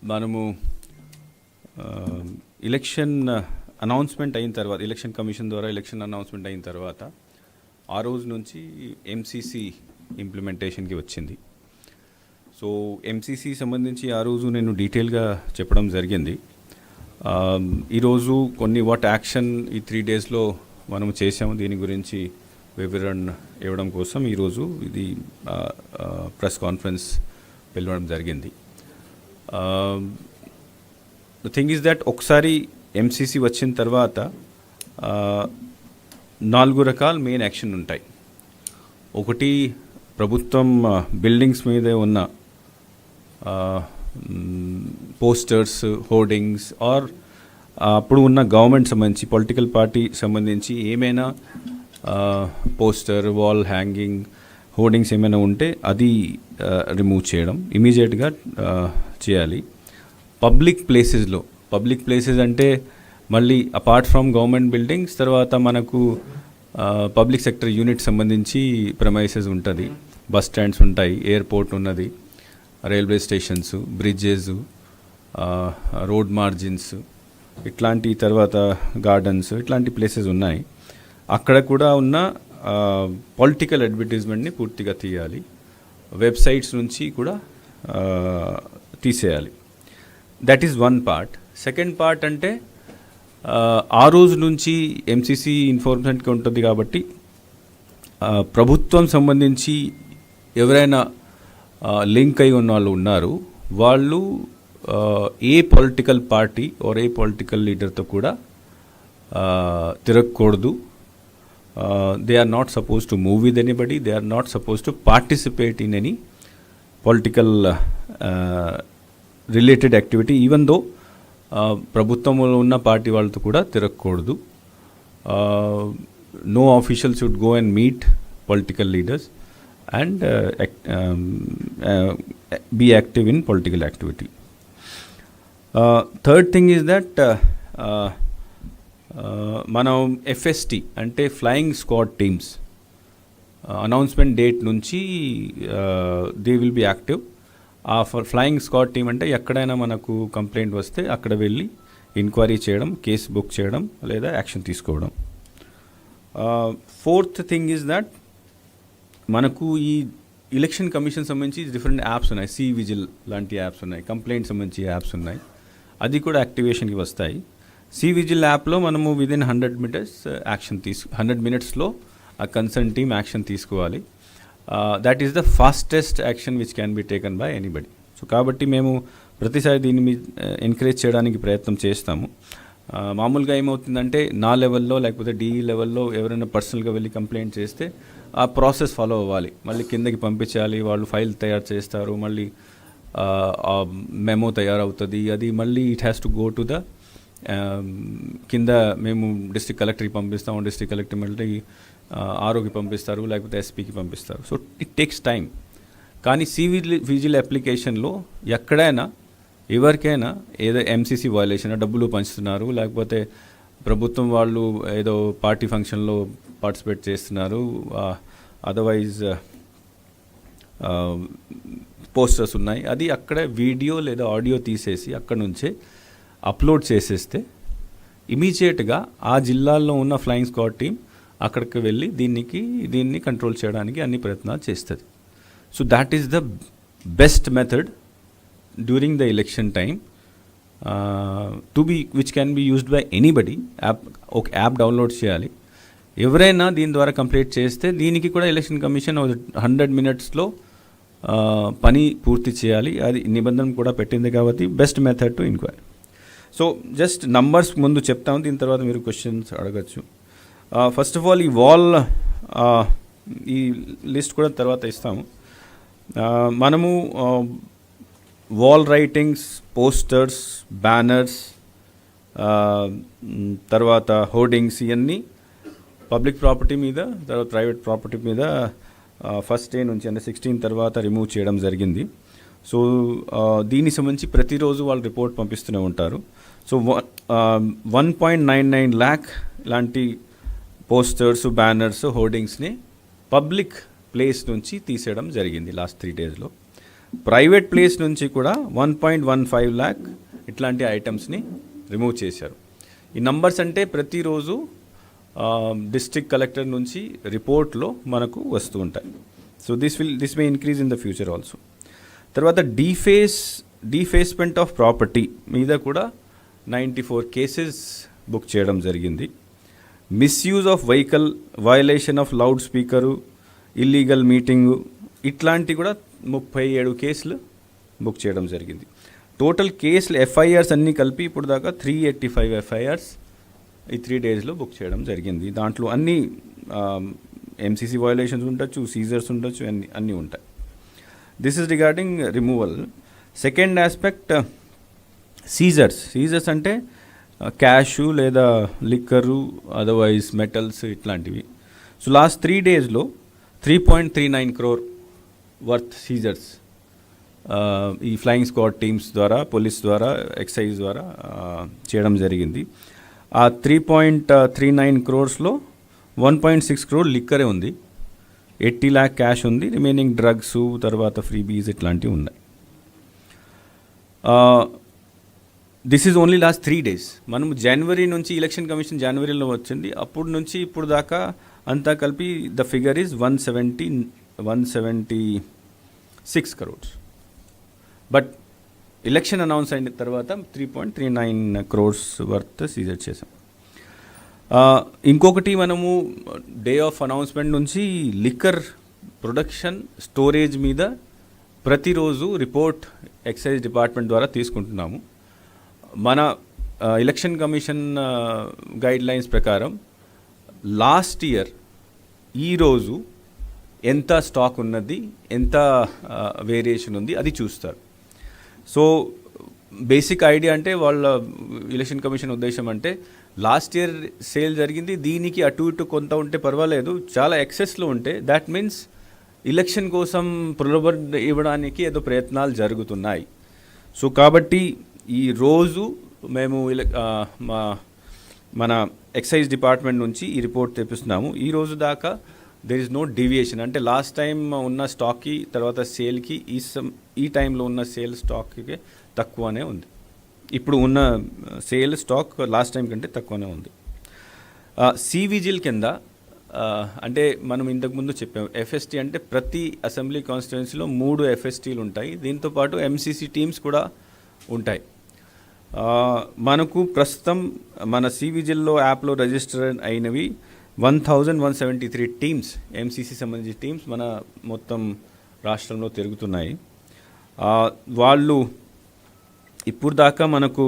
మనము election announcement అయిన తర్వాత, ఎలక్షన్ కమిషన్ ద్వారా ఎలక్షన్ అనౌన్స్మెంట్ అయిన తర్వాత ఆ రోజు నుంచి ఎంసీసీ ఇంప్లిమెంటేషన్కి వచ్చింది. సో ఎంసీసీ సంబంధించి ఆ రోజు నేను డీటెయిల్గా చెప్పడం జరిగింది. ఈరోజు కొన్ని వాట్ యాక్షన్ ఈ 3 డేస్లో మనము చేసాము, దీని గురించి వివరణ ఇవ్వడం కోసం ఈరోజు ఇది ప్రెస్ కాన్ఫరెన్స్ పిలవడం జరిగింది. ద థింగ్ ఈజ్ దట్ ఒకసారి ఎంసీసీ వచ్చిన తర్వాత 4 రకాల మెయిన్ యాక్షన్ ఉంటాయి. ఒకటి, ప్రభుత్వం బిల్డింగ్స్ మీద ఉన్న పోస్టర్స్, హోర్డింగ్స్ ఆర్ అప్పుడు ఉన్న గవర్నమెంట్ సంబంధించి, పొలిటికల్ పార్టీ సంబంధించి ఏమైనా పోస్టర్, వాల్ హ్యాంగింగ్, హోర్డింగ్స్ ఏమైనా ఉంటే అది రిమూవ్ చేయడం ఇమీడియట్గా చేయాలి. పబ్లిక్ ప్లేసెస్ అంటే మళ్ళీ అపార్ట్ ఫ్రమ్ గవర్నమెంట్ బిల్డింగ్స్ తర్వాత మనకు పబ్లిక్ సెక్టర్ యూనిట్ సంబంధించి ప్రెమైసెస్ ఉంటుంది, బస్ స్టాండ్స్ ఉంటాయి, ఎయిర్పోర్ట్ ఉన్నది, railway stations, bridges, road margins, ఇట్లాంటి తర్వాత గార్డెన్స్, ఇట్లాంటి ప్లేసెస్ ఉన్నాయి. అక్కడ కూడా ఉన్న పొలిటికల్ అడ్వర్టైజ్మెంట్ని పూర్తిగా తీయాలి. వెబ్సైట్స్ నుంచి కూడా తీసేయాలి. That is one part. Second part అంటే ఆ రోజు నుంచి ఎంసీసీ ఇన్ఫోర్స్మెంట్కి ఉంటుంది కాబట్టి ప్రభుత్వం సంబంధించి ఎవరైనా లింక్ అయి ఉన్న వాళ్ళు ఉన్నారు, వాళ్ళు ఏ పొలిటికల్ పార్టీ ఆర్ ఏ పొలిటికల్ లీడర్తో కూడా తిరగకూడదు. They are not suppose to move with anybody, they are not suppose to participate in any political related activity, even though ప్రభుత్వంలో ఉన్న పార్టీ వాళ్ళతో కూడా తిరగకూడదు. No official should go and meet political leaders and be active in political activity. Third thing is that మనం FST అంటే flying squad teams announcement date నుంచి they will be active. ఆ flying squad team అంటే ఎక్కడైనా మనకు complaint వస్తే అక్కడ వెళ్ళి ఎంక్వైరీ చేయడం, కేసు బుక్ చేయడం లేదా యాక్షన్ తీసుకోవడం. ఫోర్త్ థింగ్ ఈజ్ దట్ మనకు ఈ ఎలక్షన్ కమిషన్ సంబంధించి డిఫరెంట్ యాప్స్ ఉన్నాయి, సి విజిల్ లాంటి యాప్స్ ఉన్నాయి, కంప్లైంట్ సంబంధించి యాప్స్ ఉన్నాయి, అది కూడా యాక్టివేషన్కి వస్తాయి. సి విజిల్ యాప్లో మనము విదిన్ 100 మినిట్స్లో ఆ కన్సర్న్ టీమ్ యాక్షన్ తీసుకోవాలి. That is the fastest action which can be taken by anybody. So కాబట్టి మేము ప్రతిసారి దీన్ని మీద ఎంకరేజ్ చేయడానికి ప్రయత్నం చేస్తాము. మామూలుగా ఏమవుతుందంటే నా లెవెల్లో లేకపోతే డిఈ లెవెల్లో ఎవరైనా పర్సనల్గా వెళ్ళి కంప్లైంట్ చేస్తే ఆ ప్రాసెస్ ఫాలో అవ్వాలి, మళ్ళీ కిందకి పంపించాలి, వాళ్ళు ఫైల్ తయారు చేస్తారు, మళ్ళీ ఆ మెమో తయారవుతుంది, అది మళ్ళీ it has to go to the కింద మేము డిస్ట్రిక్ట్ కలెక్టర్కి పంపిస్తాము, డిస్ట్రిక్ట్ కలెక్టర్ మళ్ళీ ఆర్ఓకి పంపిస్తారు, లేకపోతే ఎస్పీకి పంపిస్తారు. So it takes time. కానీ విజిల్ అప్లికేషన్లో ఎక్కడైనా ఎవరికైనా ఏదో ఎంసీసీ వయలేషన్, డబ్బులు పంచుతున్నారు, లేకపోతే ప్రభుత్వం వాళ్ళు ఏదో పార్టీ ఫంక్షన్లో పార్టిసిపేట్ చేస్తున్నారు, అదర్వైజ్ పోస్టర్స్ ఉన్నాయి, అది అక్కడ వీడియో లేదా ఆడియో తీసేసి అక్కడ నుంచే అప్లోడ్ చేసేస్తే ఇమీడియట్గా ఆ జిల్లాల్లో ఉన్న ఫ్లయింగ్ స్క్వాడ్ టీం అక్కడికి వెళ్ళి దీన్ని కంట్రోల్ చేయడానికి అన్ని ప్రయత్నాలు చేస్తుంది. So that is the best method during the election time which can be used by anybody. ఒక యాప్ డౌన్లోడ్ చేయాలి, ఎవరైనా దీని ద్వారా కంప్లీట్ చేస్తే దీనికి కూడా ఎలక్షన్ కమిషన్ 100 మినిట్స్లో పని పూర్తి చేయాలి, అది నిబంధన కూడా పెట్టింది కాబట్టి best method to enquiry. So just numbers ముందు చెప్తాము, దీని తర్వాత మీరు క్వశ్చన్స్ అడగచ్చు. ఫస్ట్ ఆఫ్ ఆల్ ఈ వాల్ ఈ లిస్ట్ కూడా తర్వాత ఇస్తాము. మనము వాల్ రైటింగ్స్, పోస్టర్స్, బ్యానర్స్, తర్వాత హోర్డింగ్స్, ఇవన్నీ పబ్లిక్ ప్రాపర్టీ మీద, తర్వాత ప్రైవేట్ ప్రాపర్టీ మీద ఫస్ట్ డే నుంచి అంటే 16 తర్వాత రిమూవ్ చేయడం జరిగింది. సో దీనికి సంబంధించి ప్రతిరోజు వాళ్ళు రిపోర్ట్ పంపిస్తూనే ఉంటారు. సో 1.99 lakh లాంటి పోస్టర్స్, బ్యానర్స్, హోర్డింగ్స్ని పబ్లిక్ ప్లేస్ నుంచి తీసేయడం జరిగింది లాస్ట్ 3 డేస్లో. ప్రైవేట్ ప్లేస్ నుంచి కూడా 1.15 lakh ఇట్లాంటి ఐటమ్స్ని రిమూవ్ చేశారు. ఈ నంబర్స్ అంటే ప్రతిరోజు డిస్ట్రిక్ట్ కలెక్టర్ నుంచి రిపోర్ట్లో మనకు వస్తూ ఉంటాయి. So this may increase in the future also. తర్వాత డీఫేస్మెంట్ ఆఫ్ ప్రాపర్టీ మీద కూడా 94 కేసెస్ బుక్ చేయడం జరిగింది. Misuse of vehicle, violation of loud speaker, illegal meeting, ఇట్లాంటి కూడా 37 కేసులు బుక్ చేయడం జరిగింది. టోటల్ కేసులు ఎఫ్ఐఆర్స్ అన్నీ కలిపి ఇప్పుడు దాకా 385 ఎఫ్ఐఆర్స్ ఈ 3 daysలో బుక్ చేయడం జరిగింది. దాంట్లో అన్ని ఎంసీసీ వయలేషన్స్ ఉండొచ్చు, సీజర్స్ ఉండొచ్చు, అన్నీ ఉంటాయి. This is regarding removal. Second aspect seizures అంటే క్యాషు లేదా లిక్కరు, అదర్వైజ్ మెటల్స్ ఇట్లాంటివి. సో లాస్ట్ 3 daysలో 3.39 crore వర్త్ సీజర్స్ ఈ ఫ్లయింగ్ స్క్వాడ్ టీమ్స్ ద్వారా, పోలీస్ ద్వారా, ఎక్సైజ్ ద్వారా చేయడం జరిగింది. ఆ 3.39 crores లో 1.6 crore లిక్కరే ఉంది, 80 lakh క్యాష్ ఉంది, రిమైనింగ్ డ్రగ్స్, తర్వాత ఫ్రీబీస్ ఇట్లాంటివి ఉన్నాయి. This is only last 3 days. మనం జనవరి నుంచి ఎలక్షన్ కమిషన్ జనవరిలో వచ్చింది, అప్పుడు నుంచి ఇప్పుడు దాకా అంతా కలిపి the figure is 176 crores. But election announce అయిన తర్వాత 3.39 crores వర్త్ సీజర్ చేసాం. ఇంకొకటి, మనము డే ఆఫ్ అనౌన్స్మెంట్ నుంచి లిక్కర్ ప్రొడక్షన్, స్టోరేజ్ మీద ప్రతిరోజు రిపోర్ట్ ఎక్సైజ్ డిపార్ట్మెంట్ ద్వారా తీసుకుంటున్నాము. మన ఎలక్షన్ కమిషన్ గైడ్ లైన్స్ ప్రకారం లాస్ట్ ఇయర్ ఈరోజు ఎంత స్టాక్ ఉన్నది, ఎంత వేరియేషన్ ఉంది అది చూస్తారు. సో బేసిక్ ఐడియా అంటే వాళ్ళ ఎలక్షన్ కమిషన్ ఉద్దేశం అంటే లాస్ట్ ఇయర్ సేల్ జరిగింది, దీనికి అటు ఇటు కొంత ఉంటే పర్వాలేదు, చాలా ఎక్సెస్లో ఉంటే దాట్ మీన్స్ ఎలక్షన్ కోసం ప్రలోభ ఇవ్వడానికి ఏదో ప్రయత్నాలు జరుగుతున్నాయి. సో కాబట్టి ఈ రోజు మేము మన ఎక్సైజ్ డిపార్ట్మెంట్ నుంచి ఈ రిపోర్ట్ తెప్పిస్తున్నాము. ఈ రోజు దాకా దెర్ ఇస్ నో డీవియేషన్. అంటే లాస్ట్ టైం ఉన్న స్టాక్కి తర్వాత సేల్కి ఈ టైంలో ఉన్న సేల్ స్టాక్కి తక్కువనే ఉంది. ఇప్పుడు ఉన్న సేల్ స్టాక్ లాస్ట్ టైం కంటే తక్కువనే ఉంది. సివిజిల్ కింద అంటే మనం ఇంతకుముందు చెప్పాము, ఎఫ్ఎస్టీ అంటే ప్రతి అసెంబ్లీ కాన్స్టిట్యుయెన్సీలో 3 ఎఫ్ఎస్టీలు ఉంటాయి, దీంతోపాటు ఎంసీసీ టీమ్స్ కూడా ఉంటాయి. మనకు ప్రస్తుతం మన సివిజిల్లో యాప్లో రిజిస్టర్ అయినవి 1173 టీమ్స్, ఎంసీసీ సంబంధించిన టీమ్స్ మన మొత్తం రాష్ట్రంలో తిరుగుతున్నాయి. వాళ్ళు ఇప్పుడు దాకా మనకు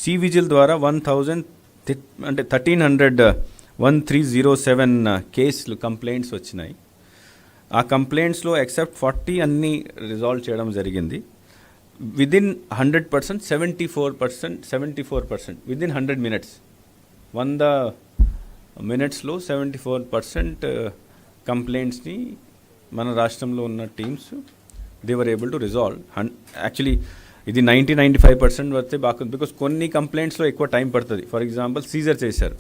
సివిజిల్ ద్వారా 1307 కేసులు, కంప్లైంట్స్ వచ్చినాయి. ఆ కంప్లైంట్స్లో ఎక్సెప్ట్ 40 అన్నీ రిజాల్వ్ చేయడం జరిగింది. విదిన్ 100%, 74% విదిన్ 100 minutes, 100 minutesలో 74% కంప్లైంట్స్ని మన రాష్ట్రంలో ఉన్న teams they were able to resolve. Actually ఇది 90-95% వస్తే బాగుంది, బికాస్ కొన్ని కంప్లైంట్స్లో ఎక్కువ టైం పడుతుంది. ఫర్ ఎగ్జాంపుల్ సీజర్ చేశారు,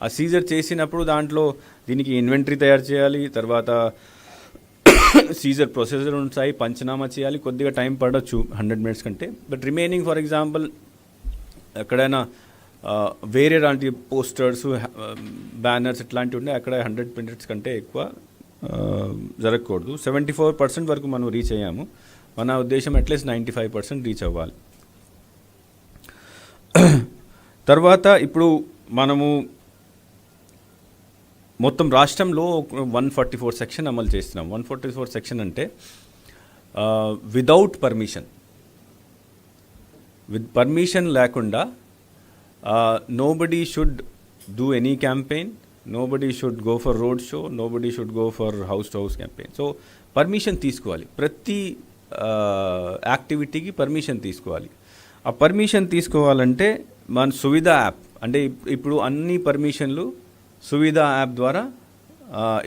ఆ సీజర్ చేసినప్పుడు దాంట్లో దీనికి ఇన్వెంటరీ తయారు చేయాలి, తర్వాత సీజర్ ప్రొసెసర్ ఉంటాయి, పంచనామా చేయాలి, కొద్దిగా టైం పడవచ్చు 100 minutes కంటే. బట్ రిమైనింగ్ ఫర్ ఎగ్జాంపుల్ ఎక్కడైనా వేరే లాంటి పోస్టర్స్, బ్యానర్స్ ఇట్లాంటివి ఉండే అక్కడ 100 minutes కంటే ఎక్కువ జరగకూడదు. 74% వరకు మనం రీచ్ అయ్యాము. మన ఉద్దేశం అట్లీస్ట్ 95% రీచ్ అవ్వాలి. తర్వాత ఇప్పుడు మనము మొత్తం రాష్ట్రంలో 144 సెక్షన్ అమలు చేస్తున్నాం. 144 సెక్షన్ అంటే వితౌట్ పర్మిషన్, విత్ పర్మిషన్ లేకుండా nobody should do any campaign, nobody should go for road show, nobody should go for house to house campaign. So permission తీసుకోవాలి, ప్రతి యాక్టివిటీకి పర్మిషన్ తీసుకోవాలి. ఆ పర్మిషన్ తీసుకోవాలంటే మన సువిధ యాప్, అంటే ఇప్పుడు అన్ని పర్మిషన్లు సువిధ యాప్ ద్వారా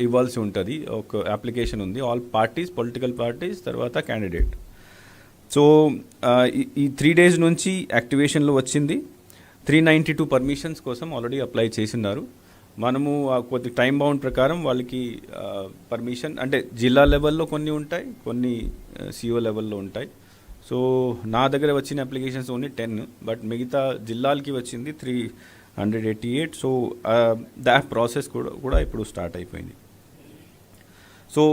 ఇవ్వాల్సి ఉంటుంది. ఒక అప్లికేషన్ ఉంది, ఆల్ పార్టీస్, పొలిటికల్ పార్టీస్, తర్వాత క్యాండిడేట్. సో ఈ 3 days నుంచి యాక్టివేషన్లో వచ్చింది. 392 పర్మిషన్స్ కోసం ఆల్రెడీ అప్లై చేసినారు. మనము కొద్ది టైం బౌండ్ ప్రకారం వాళ్ళకి పర్మిషన్ అంటే జిల్లా లెవెల్లో కొన్ని ఉంటాయి, కొన్ని సిఓ లెవెల్లో ఉంటాయి. సో నా దగ్గర వచ్చిన అప్లికేషన్స్ ఓన్లీ 10, బట్ మిగతా జిల్లాలకి వచ్చింది 388. సో దాట్ ప్రాసెస్ కూడా ఇప్పుడు స్టార్ట్ అయిపోయింది. సో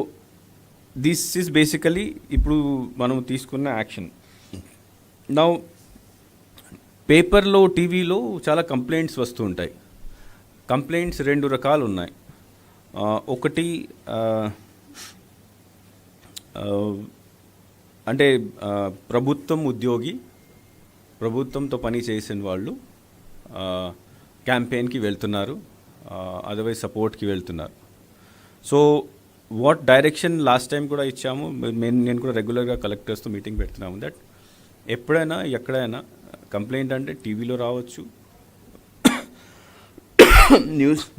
దిస్ ఈజ్ బేసికలీ ఇప్పుడు మనం తీసుకున్న యాక్షన్. నౌ పేపర్లో, టీవీలో చాలా కంప్లైంట్స్ వస్తూ ఉంటాయి. కంప్లైంట్స్ 2 రకాలు ఉన్నాయి. ఒకటి అంటే ప్రభుత్వం ఉద్యోగి, ప్రభుత్వంతో పని చేసిన వాళ్ళు క్యాంపెయిన్కి వెళ్తున్నారు, అదర్వైజ్ సపోర్ట్కి వెళ్తున్నారు. So what direction last time కూడా ఇచ్చాము, నేను కూడా రెగ్యులర్గా కలెక్టర్స్తో మీటింగ్ పెడుతున్నాము. దట్ ఎప్పుడైనా ఎక్కడైనా కంప్లైంట్ అంటే టీవీలో రావచ్చు,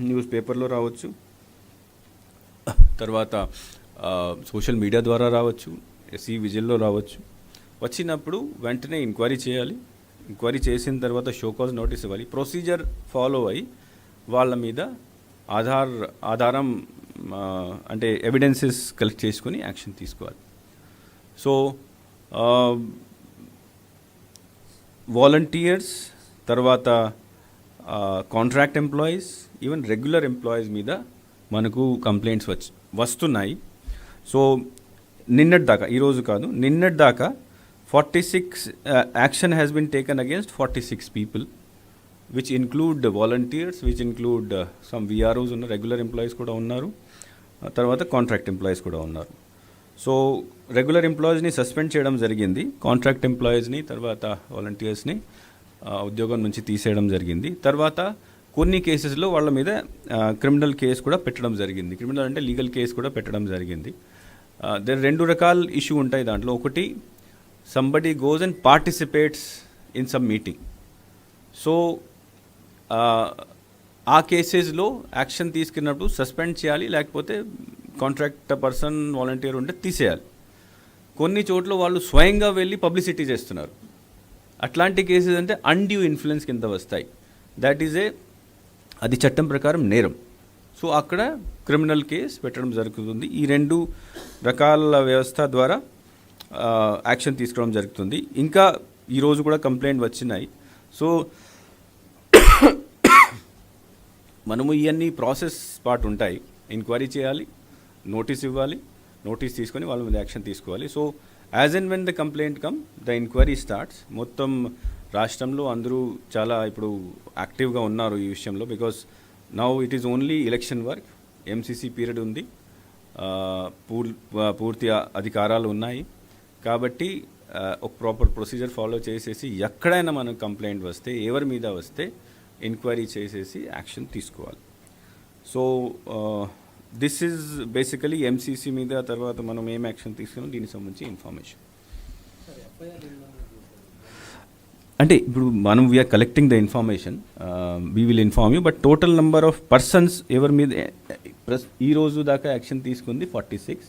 న్యూస్ పేపర్లో రావచ్చు, తర్వాత సోషల్ మీడియా ద్వారా రావచ్చు, ఎస్సీ విజిల్లో రావచ్చు. వచ్చినప్పుడు వెంటనే ఎంక్వైరీ చేయాలి. ఎంక్వైరీ చేసిన తర్వాత షోకాజ్ నోటీస్ ఇవ్వాలి. ప్రొసీజర్ ఫాలో అయ్యి వాళ్ళ మీద ఆధారం అంటే ఎవిడెన్సెస్ కలెక్ట్ చేసుకుని యాక్షన్ తీసుకోవాలి. సో వాలంటీర్స్, తర్వాత contract employees, even regular employees మీద మనకు కంప్లైంట్స్ వస్తున్నాయి. సో నిన్నటి దాకా, ఈరోజు కాదు, నిన్నటి దాకా 46 action has been taken against 46 people, which include volunteers, which include some VROs ఉన్న రెగ్యులర్ ఎంప్లాయీస్ కూడా ఉన్నారు, తర్వాత కాంట్రాక్ట్ ఎంప్లాయీస్ కూడా ఉన్నారు. సో రెగ్యులర్ ఎంప్లాయీస్ని సస్పెండ్ చేయడం జరిగింది, కాంట్రాక్ట్ ఎంప్లాయీస్ని తర్వాత వాలంటీర్స్ని ఉద్యోగం నుంచి తీసేయడం జరిగింది. తర్వాత కొన్ని కేసెస్లో వాళ్ళ మీద క్రిమినల్ కేసు కూడా పెట్టడం జరిగింది. క్రిమినల్ అంటే లీగల్ కేసు కూడా పెట్టడం జరిగింది. దర్ 2 రకాల ఇష్యూ ఉంటాయి దాంట్లో. ఒకటి, somebody goes and participates in some meeting. So ఆ కేసెస్లో యాక్షన్ తీసుకున్నప్పుడు సస్పెండ్ చేయాలి, లేకపోతే కాంట్రాక్ట్ పర్సన్, వాలంటీర్ ఉంటే తీసేయాలి. కొన్ని చోట్ల వాళ్ళు స్వయంగా వెళ్ళి పబ్లిసిటీ చేస్తున్నారు. అట్లాంటి కేసెస్ అంటే అన్డ్యూ ఇన్ఫ్లుయెన్స్ కింద వస్తాయి. దాట్ ఈజ్ అది చట్టం ప్రకారం నేరం. సో అక్కడ క్రిమినల్ కేసు పెట్టడం జరుగుతుంది. ఈ 2 రకాల వ్యవస్థ ద్వారా యాక్షన్ తీసుకోవడం జరుగుతుంది. ఇంకా ఈరోజు కూడా కంప్లైంట్ వచ్చినాయి. సో మనము ఇవన్నీ ప్రాసెస్ పార్ట్ ఉంటాయి. ఎంక్వైరీ చేయాలి, నోటీస్ ఇవ్వాలి, నోటీస్ తీసుకొని వాళ్ళ మీద యాక్షన్ తీసుకోవాలి. So as and when the complaint come, the enquiry starts. మొత్తం రాష్ట్రంలో అందరూ చాలా ఇప్పుడు యాక్టివ్గా ఉన్నారు ఈ విషయంలో. Because now it is only election work, MCC period ఉంది, పూర్తి అధికారాలు ఉన్నాయి. కాబట్టి ఒక ప్రాపర్ ప్రొసీజర్ ఫాలో చేసేసి ఎక్కడైనా మనకు కంప్లైంట్ వస్తే, ఎవరి మీద వస్తే ఎంక్వైరీ చేసేసి యాక్షన్ తీసుకోవాలి. So this is basically MCC మీద. తర్వాత మనం ఏం యాక్షన్ తీసుకున్నాం దీనికి సంబంధించి ఇన్ఫర్మేషన్. అంటే ఇప్పుడు మనం we're collecting the information, we will inform you. But total number of persons ఎవరి మీద ఈరోజు దాకా యాక్షన్ తీసుకుంది 46.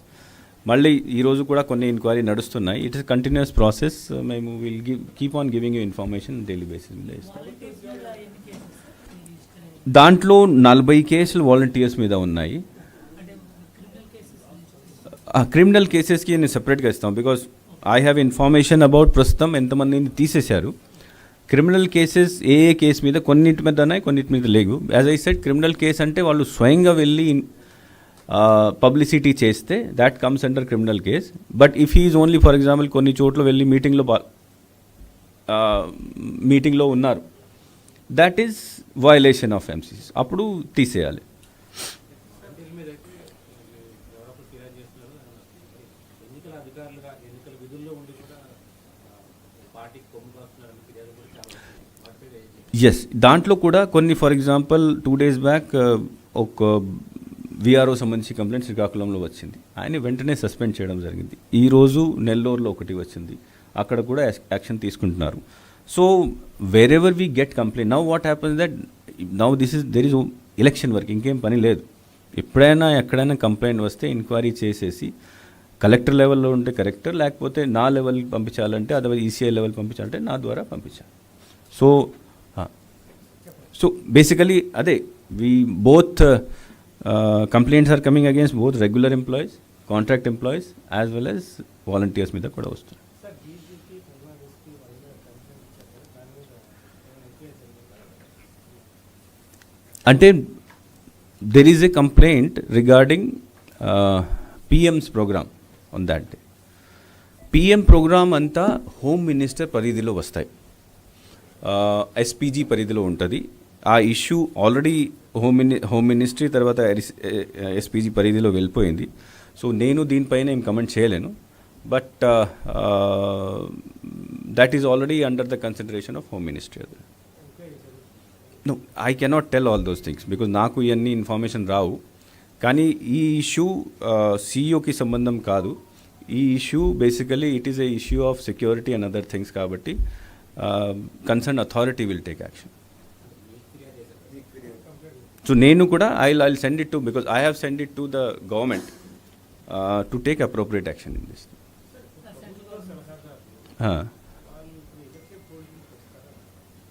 మళ్ళీ ఈరోజు కూడా కొన్ని ఎంక్వైరీ నడుస్తున్నాయి. It is continuous process. మేము will keep on giving you information daily basis మీద ఇస్తాం. దాంట్లో 40 కేసులు వాలంటీర్స్ మీద ఉన్నాయి. క్రిమినల్ కేసెస్కి నేను సెపరేట్గా ఇస్తాం. Because I have information about ప్రస్తుతం ఎంతమందిని తీసేశారు. క్రిమినల్ కేసెస్ ఏ కేసు మీద, కొన్నిటి మీద ఉన్నాయి, కొన్నిటి మీద లేవు. As I said, criminal case అంటే వాళ్ళు స్వయంగా వెళ్ళి పబ్లిసిటీ చేస్తే that comes under criminal case. But if he is only, for example, కొన్ని చోట్ల వెళ్ళి మీటింగ్లో ఉన్నారు, that is violation of MCC, అప్పుడు తీసేయాలి. ఎస్, దాంట్లో కూడా కొన్ని, ఫర్ ఎగ్జాంపుల్ 2 days బ్యాక్ ఒక విఆర్ఓ సంబంధించి కంప్లైంట్ శ్రీకాకుళంలో వచ్చింది. ఆయన వెంటనే సస్పెండ్ చేయడం జరిగింది. ఈరోజు నెల్లూరులో ఒకటి వచ్చింది, అక్కడ కూడా యాక్షన్ తీసుకుంటున్నారు. So where ever we get complaint, now what happens that now there is election work, ఇంకేం పని లేదు. ఎప్పుడైనా ఎక్కడైనా కంప్లైంట్ వస్తే ఎంక్వైరీ చేసేసి కలెక్టర్ లెవెల్లో ఉంటే కలెక్టర్, లేకపోతే నా లెవెల్కి పంపించాలంటే, అథవా ఈసీఐ లెవెల్ పంపించాలంటే నా ద్వారా పంపించాలి. సో బేసికలీ అదే We both complaints are coming against both regular employees, contract employees, as well as volunteers మీద కూడా వస్తుంది. అంటే there is a complaint regarding PM's program on that day. PM program అంతా హోమ్ మినిస్టర్ పరిధిలో వస్తాయి, SPG పరిధిలో ఉంటుంది. ఆ ఇష్యూ ఆల్రెడీ హోమ్ మినిస్ట్రీ తర్వాత SPG పరిధిలో వెళ్ళిపోయింది. సో నేను దీనిపైన ఏం కమెంట్ చేయలేను. But that is already under the consideration of home ministry. అది no, I cannot tell all those things because నాకు ఇవన్నీ ఇన్ఫర్మేషన్ రావు. కానీ ఈ ఇష్యూ సిఇఓకి సంబంధం కాదు. ఈ issue basically it is a issue of security and other things కాబట్టి concern authority will take action. So నేను కూడా I send it to, because I have send it to the government to take appropriate action in this.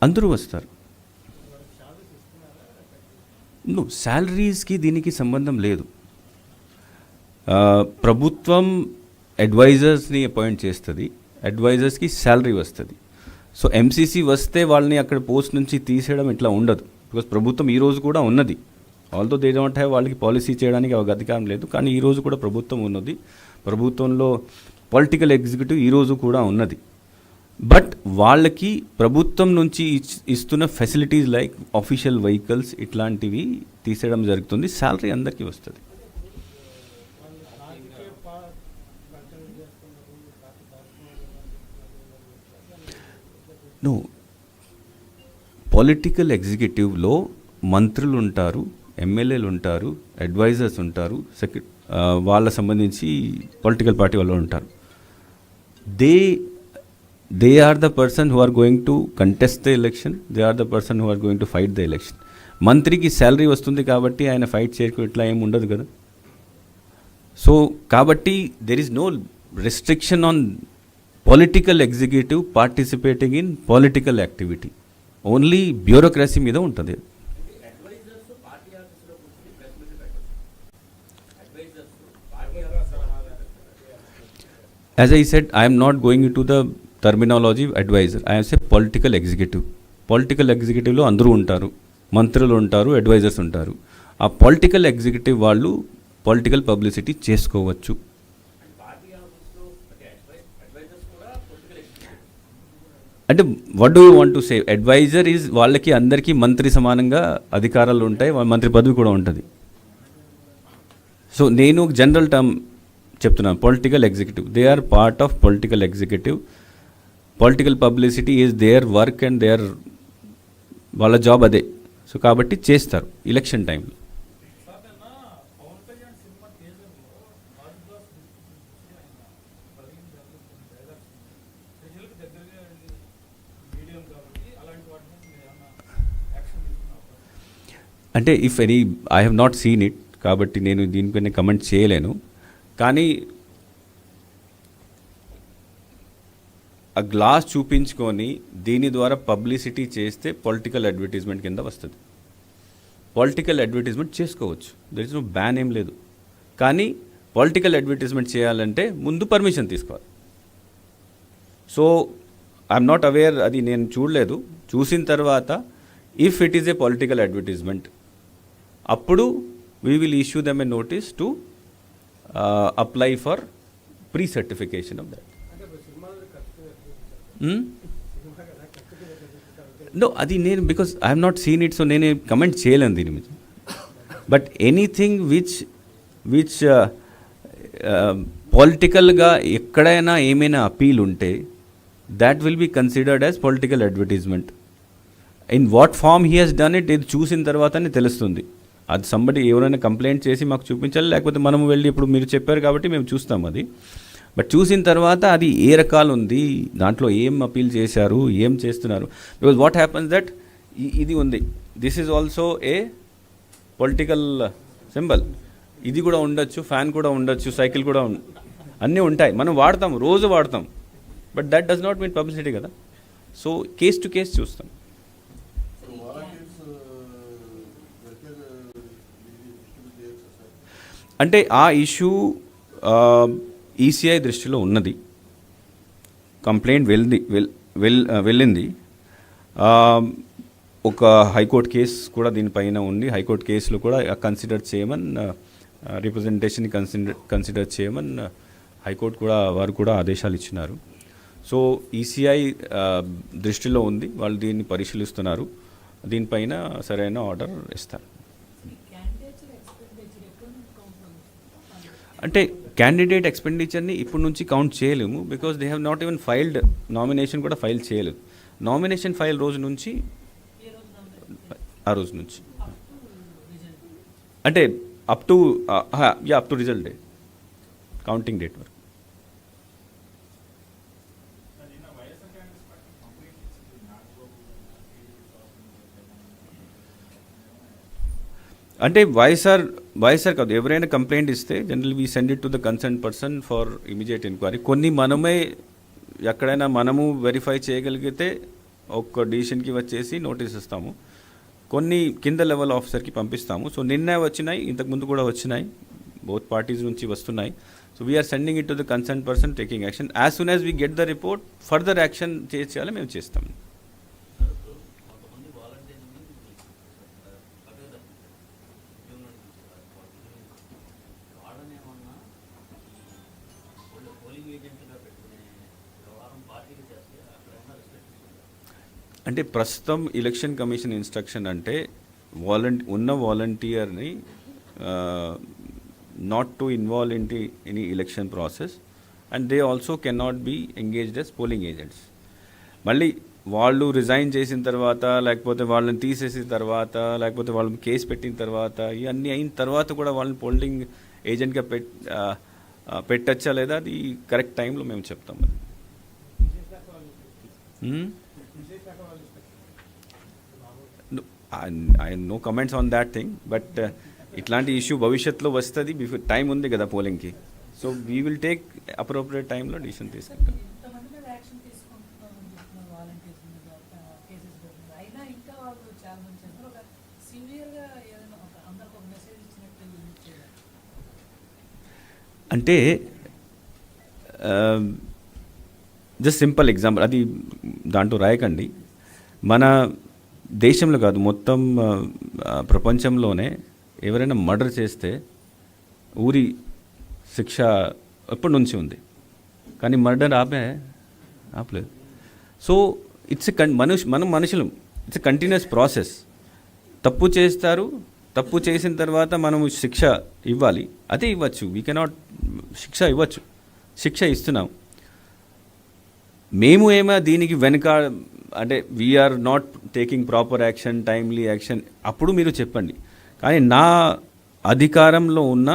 అందరూ వస్తారు. శాలరీస్కి దీనికి సంబంధం లేదు. ప్రభుత్వం అడ్వైజర్స్ని appoint చేస్తుంది, అడ్వైజర్స్కి శాలరీ వస్తుంది. సో ఎంసీసీ వస్తే వాళ్ళని అక్కడ పోస్ట్ నుంచి తీసేయడం ఇట్లా ఉండదు. బికాస్ ప్రభుత్వం ఈరోజు కూడా ఉన్నది. ఆల్దో దే డోంట్ హ్యావ్, వాళ్ళకి పాలసీ చేయడానికి అధికారం లేదు, కానీ ఈరోజు కూడా ప్రభుత్వం ఉన్నది. ప్రభుత్వంలో పొలిటికల్ ఎగ్జిక్యూటివ్ ఈరోజు కూడా ఉన్నది. బట్ వాళ్ళకి ప్రభుత్వం నుంచి ఇస్తున్న ఫెసిలిటీస్ లైక్ ఆఫీషియల్ వెహికల్స్ ఇట్లాంటివి తీసేయడం జరుగుతుంది. శాలరీ అందరికీ వస్తుంది. నో, పొలిటికల్ ఎగ్జిక్యూటివ్లో మంత్రులు ఉంటారు, ఎమ్మెల్యేలు ఉంటారు, అడ్వైజర్స్ ఉంటారు, వాళ్ళ సంబంధించి పొలిటికల్ పార్టీ వాళ్ళు ఉంటారు. They are the person who are going to contest the election, they are the person who are going to fight the election. మంత్రికి శాలరీ వస్తుంది కాబట్టి ఆయన ఫైట్ చేయకు ఇట్లా ఏమి ఉండదు కదా. సో కాబట్టి there is no restriction on political executive participating in political activity. Only bureaucracy మీద ఉంటుంది. As I said, I am not going into the terminology advisor. I am say political executive. Political executive లో అందరూ ఉంటారు, మంత్రులు ఉంటారు, advisers ఉంటారు. ఆ political executive వాళ్ళు పొలిటికల్ పబ్లిసిటీ చేసుకోవచ్చు. అంటే what do you want to say? Adviser is వాళ్ళకి అందరికీ మంత్రి సమానంగా అధికారాలు ఉంటాయి, మంత్రి పదవి కూడా ఉంటుంది. సో నేను జనరల్ టర్మ్ చెప్తున్నాను, political executive, they are part of political executive. Political publicity is their work and their, వాళ్ళ జాబ్ అదే. సో కాబట్టి చేస్తారు ఎలక్షన్ టైంలో. అంటే if any, I have not seen it కాబట్టి నేను దీనిపైన కమెంట్ చేయలేను. కానీ ఆ గ్లాస్ చూపించుకొని దీని ద్వారా పబ్లిసిటీ చేస్తే పొలిటికల్ అడ్వర్టైజ్మెంట్ కింద వస్తుంది. పొలిటికల్ అడ్వర్టైజ్మెంట్ చేసుకోవచ్చు, దర్ ఇస్ నో బ్యాన్ ఏం లేదు. కానీ పొలిటికల్ అడ్వర్టైజ్మెంట్ చేయాలంటే ముందు పర్మిషన్ తీసుకోవాలి. సో ఐఎమ్ నాట్ అవేర్, అది నేను చూడలేదు. చూసిన తర్వాత if it is a political advertisement, అప్పుడు we will issue them a notice to apply for pre certification of that. No, అది నేను because I have not seen it, so నేను comment చేయలేను దీని మీద. బట్ ఎనీథింగ్ విచ్ పొలిటికల్గా ఎక్కడైనా ఏమైనా అపీల్ ఉంటే that will be considered as political advertisement. In what form he has done it, ఇది చూసిన తర్వాతనే తెలుస్తుంది. అది సంబడి ఎవరైనా కంప్లైంట్ చేసి మాకు చూపించాలి, లేకపోతే మనం వెళ్ళి, ఇప్పుడు మీరు చెప్పారు కాబట్టి మేము చూస్తాం అది. బట్ చూసిన తర్వాత అది ఏ రకాలు ఉంది, దాంట్లో ఏం అపీల్ చేశారు, ఏం చేస్తున్నారు. బికాజ్ వాట్ హ్యాపన్స్ దట్ ఇది ఉంది, this is also a political symbol. ఇది కూడా ఉండొచ్చు, ఫ్యాన్ కూడా ఉండొచ్చు, సైకిల్ కూడా అన్నీ ఉంటాయి, మనం వాడతాం, రోజు వాడతాం. But that does not mean publicity కదా. సో కేస్ టు కేస్ చూస్తాం. అంటే ఆ ఇష్యూ ఈసీఐ దృష్టిలో ఉన్నది, కంప్లైంట్ వెళ్ళింది. ఒక హైకోర్టు కేసు కూడా దీనిపైన ఉంది. హైకోర్టు కేసులో కూడా కన్సిడర్ చేయమని రిప్రజెంటేషన్ కన్సిడర్ చేయమని హైకోర్టు కూడా వారు కూడా ఆదేశాలు ఇచ్చినారు. సో ఈసీఐ దృష్టిలో ఉంది, వాళ్ళు దీన్ని పరిశీలిస్తున్నారు, దీనిపైన సరైన ఆర్డర్ ఇస్తారు. అంటే క్యాండిడేట్ ఎక్స్పెండిచర్ని ఇప్పటి నుంచి కౌంట్ చేయలేము, because they have not even filed, nomination కూడా ఫైల్ చేయలేదు. నామినేషన్ ఫైల్ రోజు నుంచి ఆ రోజు నుంచి అంటే up to result day, counting date వరకు. అంటే వైఎస్ఆర్ కాదు, ఎవరైనా కంప్లైంట్ ఇస్తే general we send it to the concern person for immediate enquiry. కొన్ని మనమే ఎక్కడైనా మనము వెరిఫై చేయగలిగితే ఒక డిసిషన్కి వచ్చేసి నోటీస్ ఇస్తాము, కొన్ని కింద లెవెల్ ఆఫీసర్కి పంపిస్తాము. సో నిన్న వచ్చినాయి, ఇంతకుముందు కూడా వచ్చినాయి, బోత్ పార్టీస్ నుంచి వస్తున్నాయి. So we're sending it to the concern person taking action. As soon as we get the report, further action చేయాలి మేము చేస్తాం. అంటే ప్రస్తుతం ఎలక్షన్ కమిషన్ ఇన్స్ట్రక్షన్ అంటే ఉన్న వాలంటీర్ని not to involve in any election process, and they also can not be engaged as polling agents. మళ్ళీ వాళ్ళు రిజైన్ చేసిన తర్వాత, లేకపోతే వాళ్ళని తీసేసిన తర్వాత, లేకపోతే వాళ్ళని కేసు పెట్టిన తర్వాత, ఇవన్నీ అయిన తర్వాత కూడా వాళ్ళని పోలింగ్ ఏజెంట్గా పెట్టచ్చా లేదా, అది కరెక్ట్ టైంలో మేము చెప్తాం. I no comments on that thing, but ఇట్లాంటి ఇష్యూ భవిష్యత్తులో వస్తుంది, బిఫోర్ టైం ఉంది కదా పోలింగ్కి. So we will take appropriate టైంలో డిసిషన్ తీసుకుంటాం. అంటే జస్ట్ సింపుల్ ఎగ్జాంపుల్, అది దాంట్లో రాయకండి. మన దేశంలో కాదు, మొత్తం ప్రపంచంలోనే ఎవరైనా మర్డర్ చేస్తే ఊరి శిక్ష ఎప్పటి నుంచి ఉంది, కానీ మర్డర్ ఆపలేదు. సో ఇట్స్ మనం మనుషులు, ఇట్స్ ఎ కంటిన్యూస్ ప్రాసెస్. తప్పు చేస్తారు, తప్పు చేసిన తర్వాత మనము శిక్ష ఇవ్వాలి, అదే ఇవ్వచ్చు. వీ కెనాట్ శిక్ష ఇవ్వచ్చు, శిక్ష ఇస్తున్నాం. మేము ఏమో దీనికి వెనుక అంటే we're not taking proper action, timely action, అప్పుడు మీరు చెప్పండి. కానీ నా అధికారంలో ఉన్న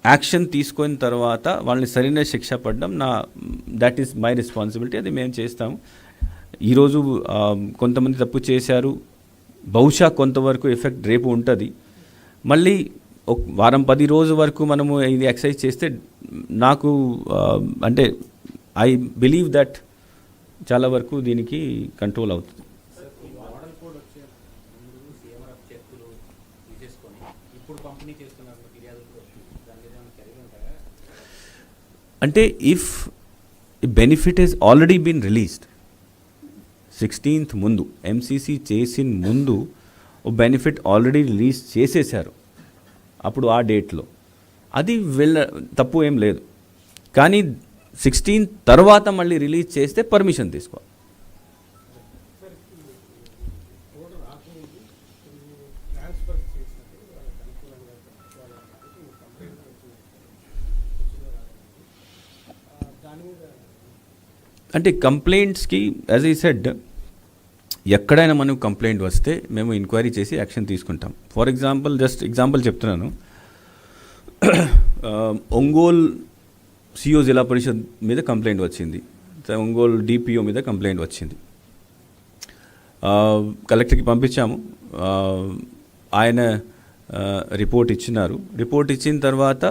యాక్షన్ తీసుకున్న తర్వాత వాళ్ళని సరైన శిక్ష పడడం దట్ ఈస్ మై రెస్పాన్సిబిలిటీ, అది మేము చేస్తాము. ఈరోజు కొంతమంది తప్పు చేశారు, బహుశా కొంతవరకు ఎఫెక్ట్ రేపు ఉంటుంది. మళ్ళీ ఒక వారం 10 రోజుల వరకు మనము ఇది ఎక్సర్సైజ్ చేస్తే నాకు అంటే ఐ బిలీవ్ దట్ చాలా వరకు దీనికి కంట్రోల్ అవుతుంది. అంటే if benefit is already been released 16th ముందు, ఎంసీసీ చేసిన ముందు బెనిఫిట్ ఆల్రెడీ రిలీజ్ చేసేసారు అప్పుడు ఆ డేట్లో, అది తప్పు ఏం లేదు. కానీ 16 తర్వాత మళ్ళీ రిలీజ్ చేస్తే పర్మిషన్ తీసుకోవాలి. అంటే కంప్లైంట్స్కి యాజ్ ఐ సెడ్, ఎక్కడైనా మనకు కంప్లైంట్ వస్తే మేము ఎంక్వైరీ చేసి యాక్షన్ తీసుకుంటాం. ఫర్ ఎగ్జాంపుల్, జస్ట్ ఎగ్జాంపుల్ చెప్తున్నాను, ఒంగోల్ సిఓ జిల్లా పరిషత్ మీద కంప్లైంట్ వచ్చింది, ఒంగోల్ డిపిఓ మీద కంప్లైంట్ వచ్చింది. కలెక్టర్కి పంపించాము, ఆయన రిపోర్ట్ ఇచ్చినారు. రిపోర్ట్ ఇచ్చిన తర్వాత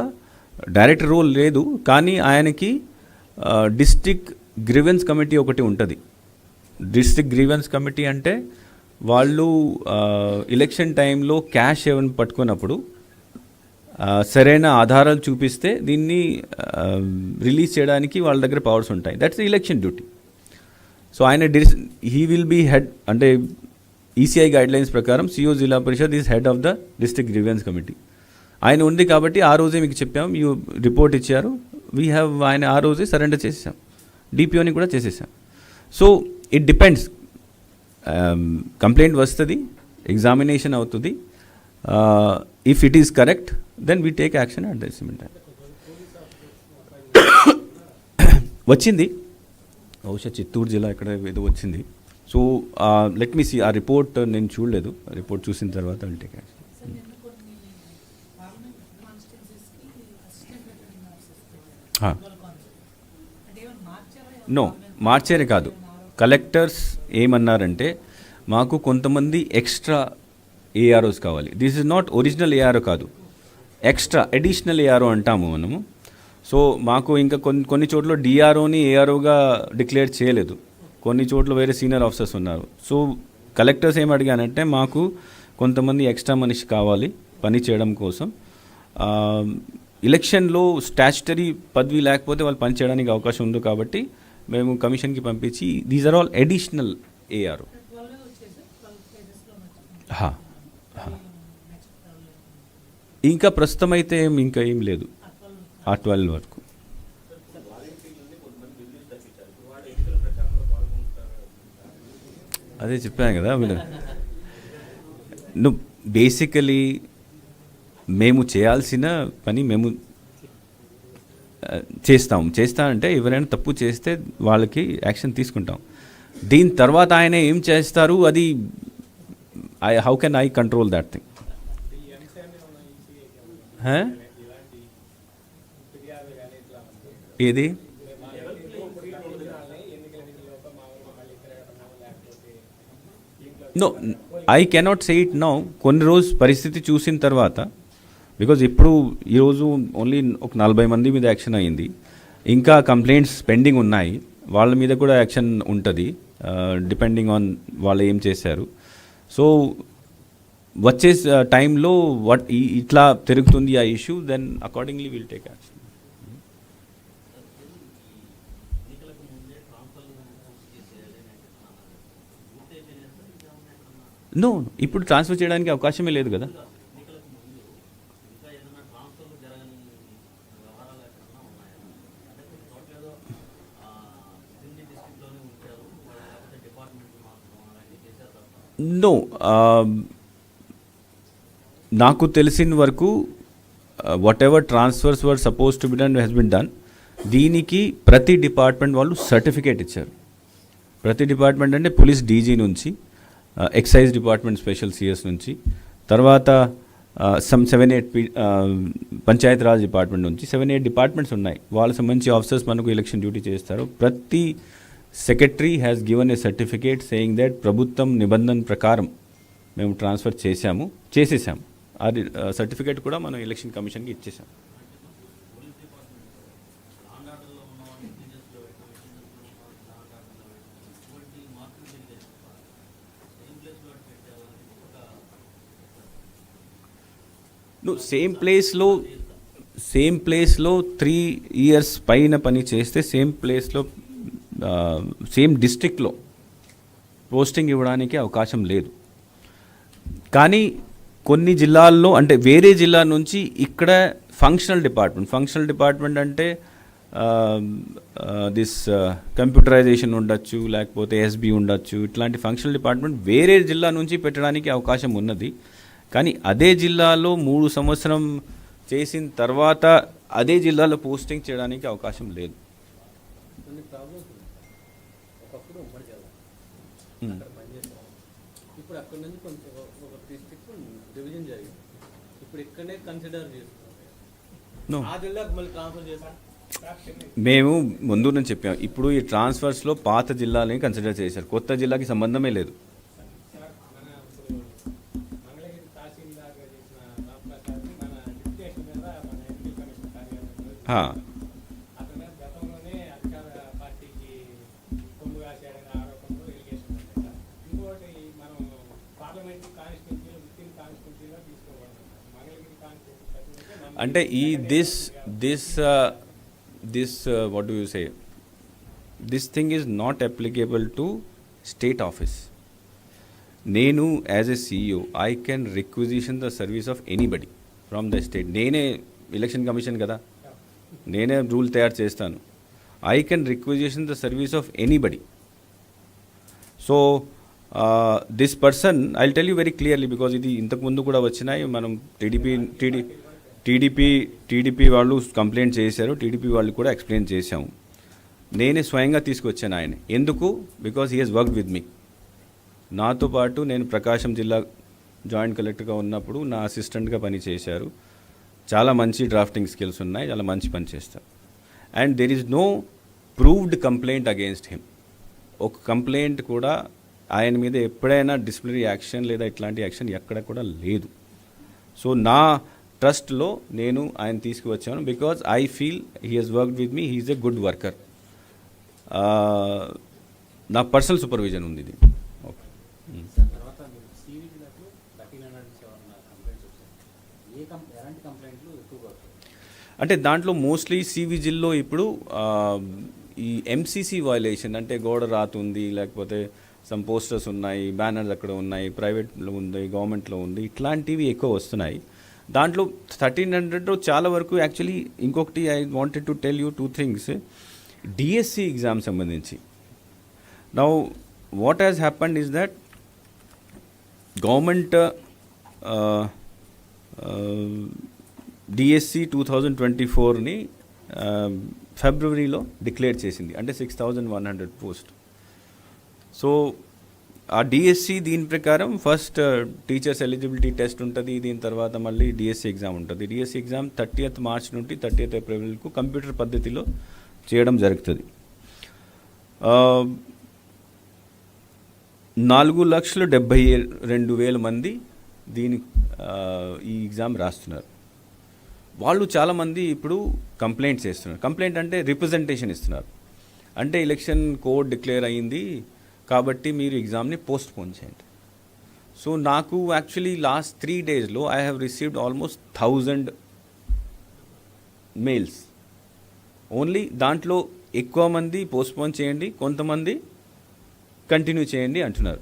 డైరెక్టర్ రోల్ లేదు, కానీ ఆయనకి డిస్ట్రిక్ట్ గ్రీవెన్స్ కమిటీ ఒకటి ఉంటుంది. డిస్ట్రిక్ట్ గ్రీవెన్స్ కమిటీ అంటే వాళ్ళు ఎలక్షన్ టైంలో క్యాష్ ఏమైనా పట్టుకున్నప్పుడు సరైన ఆధారాలు చూపిస్తే దీన్ని రిలీజ్ చేయడానికి వాళ్ళ దగ్గర పవర్స్ ఉంటాయి. That's election duty. సో ఆయన హీ విల్ బీ హెడ్, అంటే ఈసీఐ గైడ్లైన్స్ ప్రకారం CO Zilla Parishad is head of the district grievance committee. ఆయన ఉంది కాబట్టి ఆ రోజే మీకు చెప్పాం, యూ రిపోర్ట్ ఇచ్చారు, ఆయన ఆ రోజే సరెండర్ చేసేసాం, డిపిఓని కూడా చేసేసాం. సో ఇట్ డిపెండ్స్, కంప్లైంట్ వస్తుంది, ఎగ్జామినేషన్ అవుతుంది, if it is correct then we take action at the same time. వచ్చింది బహుశా చిత్తూరు జిల్లా ఇక్కడ ఏదో వచ్చింది. సో లెట్ మీ సీ, ఆ రిపోర్ట్ నేను చూడలేదు, రిపోర్ట్ చూసిన తర్వాత విల్ టేక్ యాక్షన్. నో, మార్చేరే కాదు. కలెక్టర్స్ ఏమన్నారంటే మాకు కొంతమంది ఎక్స్ట్రా ఏఆర్ఓస్ కావాలి. This is not original ARO కాదు, ఎక్స్ట్రా అడిషనల్ ఏఆర్ఓ అంటాము మనము. సో మాకు ఇంకా కొన్ని చోట్ల డిఆర్ఓని ఏఆర్ఓగా డిక్లేర్ చేయలేదు, కొన్ని చోట్ల వేరే సీనియర్ ఆఫీసర్స్ ఉన్నారు. సో కలెక్టర్స్ ఏం అడిగానంటే మాకు కొంతమంది ఎక్స్ట్రా మనిషి కావాలి పని చేయడం కోసం. ఎలక్షన్లో స్టాచ్యుటరీ పదవి లేకపోతే వాళ్ళు పని చేయడానికి అవకాశం ఉంది కాబట్టి మేము కమిషన్కి పంపించి these are all additional ARO. ఇంకా ప్రస్తుతం అయితే ఇంకా ఏం లేదు, ఆ 12 వరకు. అదే చెప్పాను కదా వీళ్ళు. నువ్వు బేసికలీ మేము చేయాల్సిన పని మేము చేస్తా అంటే ఎవరైనా తప్పు చేస్తే వాళ్ళకి యాక్షన్ తీసుకుంటాం. దీని తర్వాత ఆయన ఏం చేస్తారు అది how can I control that thing. ఏది no, I cannot say it now. కొన్ని రోజు పరిస్థితి చూసిన తర్వాత, బికాజ్ ఇప్పుడు ఈరోజు ఓన్లీ ఒక 40 మంది మీద యాక్షన్ అయ్యింది, ఇంకా కంప్లైంట్స్ పెండింగ్ ఉన్నాయి, వాళ్ళ మీద కూడా యాక్షన్ ఉంటుంది డిపెండింగ్ ఆన్ వాళ్ళు ఏం చేశారు. సో వచ్చే టైంలో ఇట్లా తిరుగుతుంది ఆ issue, then accordingly will take action. No, ఇప్పుడు ట్రాన్స్ఫర్ చేయడానికి అవకాశమే లేదు కదా. నో, నాకు తెలిసిన వరకు whatever transfers were supposed to be done has been done. దీనికి ప్రతి డిపార్ట్మెంట్ వాళ్ళు సర్టిఫికేట్ ఇచ్చారు. ప్రతి డిపార్ట్మెంట్ అంటే పోలీస్ డీజీ నుంచి, ఎక్సైజ్ డిపార్ట్మెంట్ స్పెషల్ సిఎస్ నుంచి, తర్వాత 7-8 పంచాయత్ రాజ్ డిపార్ట్మెంట్ నుంచి 7-8 డిపార్ట్మెంట్స్ ఉన్నాయి. వాళ్ళకి సంబంధించి ఆఫీసర్స్ మనకు ఎలక్షన్ డ్యూటీ చేస్తారు. ప్రతి secretary has given a certificate saying that ప్రభుత్వం నిబంధన ప్రకారం మేము ట్రాన్స్ఫర్ చేసేసాము. అది సర్టిఫికేట్ కూడా మనం ఎలక్షన్ కమిషన్కి ఇచ్చేసాం. నువ్వు సేమ్ ప్లేస్లో 3 years పైన పని చేస్తే సేమ్ ప్లేస్లో సేమ్ డిస్ట్రిక్ట్లో పోస్టింగ్ ఇవ్వడానికి అవకాశం లేదు. కానీ కొన్ని జిల్లాల్లో, అంటే వేరే జిల్లా నుంచి ఇక్కడ ఫంక్షనల్ డిపార్ట్మెంట్ అంటే దిస్ కంప్యూటరైజేషన్ ఉండొచ్చు, లేకపోతే ఎస్బీ ఉండొచ్చు, ఇట్లాంటి ఫంక్షనల్ డిపార్ట్మెంట్ వేరే జిల్లా నుంచి పెట్టడానికి అవకాశం ఉన్నది. కానీ అదే జిల్లాలో 3 సంవత్సరం చేసిన తర్వాత అదే జిల్లాలో పోస్టింగ్ చేయడానికి అవకాశం లేదు. ఇప్పుడు అక్కడ నుంచి కొంచెం ఒక డిస్ట్రిక్ట్ డివిజన్ జరిగింది, ఇప్పుడు ఇక్కడనే కన్సిడర్ చేస్తున్నాం, ఆ జిల్లాకు మళ్ళీ ట్రాన్స్ఫర్ చేస్తాం. మేము ముందు నుంచి చెప్పాము, ఇప్పుడు ఈ ట్రాన్స్ఫర్స్లో పాత జిల్లాలని కన్సిడర్ చేశారు, కొత్త జిల్లాకి సంబంధమే లేదు. అంటే ఈ this what do you say, this thing is not applicable to state office. నేను as a CEO I can requisition the service of anybody from the state. నేనే ఎలక్షన్ కమిషన్ కదా, నేనే రూల్ తయారు చేస్తాను. I can requisition the service of anybody. So this person I tell you very clearly, because ఇది ఇంతకుముందు కూడా వచ్చినాయి. మనం టీడీపీ వాళ్ళు కంప్లైంట్ చేశారు, టీడీపీ వాళ్ళు కూడా ఎక్స్ప్లెయిన్ చేశాము. నేనే స్వయంగా తీసుకొచ్చాను ఆయన. ఎందుకు? Because he has worked with me. నాతో పాటు నేను ప్రకాశం జిల్లా జాయింట్ కలెక్టర్గా ఉన్నప్పుడు నా అసిస్టెంట్గా పనిచేశారు. చాలా మంచి డ్రాఫ్టింగ్ స్కిల్స్ ఉన్నాయి, చాలా మంచి పని చేస్తారు. And there is no proved complaint against him. ఒక కంప్లైంట్ కూడా ఆయన మీద ఎప్పుడైనా డిసిప్లినరీ యాక్షన్ లేదా ఇట్లాంటి యాక్షన్ ఎక్కడ కూడా లేదు. సో నా ట్రస్ట్లో నేను ఆయన తీసుకువచ్చాను because I feel he has worked with me, he is a good worker. నా పర్సనల్ సూపర్విజన్ ఉంది ఇది. ఓకే. తర్వాత మీరు CVGలకు 1307 కంప్లైంట్స్ వచ్చాయి. ఎలాంటి కంప్లైంట్లు ఎక్కువగా వచ్చాయి? అంటే దాంట్లో మోస్ట్లీ సివిజిల్లో ఇప్పుడు ఈ MCC వయలేషన్, అంటే గోడ రాతుంది, లేకపోతే సమ్ పోస్టర్స్ ఉన్నాయి, బ్యానర్స్ అక్కడ ఉన్నాయి, ప్రైవేట్లో ఉంది, గవర్నమెంట్లో ఉంది, ఇట్లాంటివి ఎక్కువ వస్తున్నాయి. దాంట్లో 1300 చాలా వరకు యాక్చువల్లీ. ఇంకొకటి I wanted to tell you 2 things. DSC exam సంబంధించి now what has happened is that government DSC 2024ని ఫిబ్రవరిలో డిక్లేర్ చేసింది, అంటే 6100 పోస్ట్. సో ఆ DSC దీని ప్రకారం ఫస్ట్ టీచర్స్ ఎలిజిబిలిటీ టెస్ట్ ఉంటుంది, దీని తర్వాత మళ్ళీ DSC ఎగ్జామ్ ఉంటుంది. DSC ఎగ్జామ్ 30th మార్చ్ నుండి 30th ఏప్రిల్కు కంప్యూటర్ పద్ధతిలో చేయడం జరుగుతుంది. 4,72,000 మంది ఈ ఎగ్జామ్ రాస్తున్నారు. వాళ్ళు చాలామంది ఇప్పుడు కంప్లైంట్స్ చేస్తున్నారు. కంప్లైంట్ అంటే రిప్రజెంటేషన్ ఇస్తున్నారు. అంటే ఎలక్షన్ కోడ్ డిక్లేర్ అయ్యింది కాబట్టి మీరు ఎగ్జామ్ని పోస్ట్ పోన్ చేయండి. సో నాకు యాక్చువల్లీ లాస్ట్ 3 daysలో I have received almost 1000 mails. Only దాంట్లో ఎక్కువ మంది పోస్ట్ పోన్ చేయండి, కొంతమంది కంటిన్యూ చేయండి అంటున్నారు.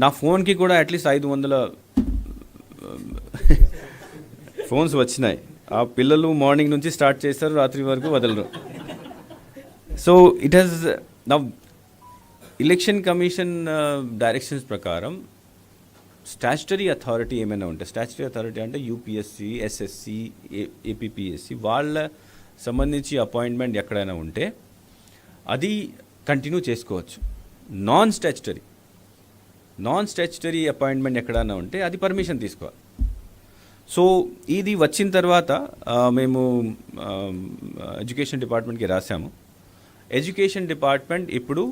నా ఫోన్కి కూడా అట్లీస్ట్ 500 ఫోన్స్ వచ్చినాయి. ఆ పిల్లలు మార్నింగ్ నుంచి స్టార్ట్ చేస్తారు, రాత్రి వరకు వదలరు. సో ఇట్ హ్యాస్ నా ఎలక్షన్ కమిషన్ డైరెక్షన్స్ ప్రకారం స్టాచ్యుటరీ అథారిటీ ఏమైనా ఉంటే, స్టాచ్యుటరీ అథారిటీ అంటే UPSC, SSC, APPSC వాళ్ళ సంబంధించి అపాయింట్మెంట్ ఎక్కడైనా ఉంటే అది కంటిన్యూ చేసుకోవచ్చు. నాన్ స్టాచ్యుటరీ అపాయింట్మెంట్ ఎక్కడైనా ఉంటే అది పర్మిషన్ తీసుకోవాలి. సో ఇది వచ్చిన తర్వాత మేము ఎడ్యుకేషన్ డిపార్ట్మెంట్కి రాసాము. ఎడ్యుకేషన్ డిపార్ట్మెంట్ ఇప్పుడు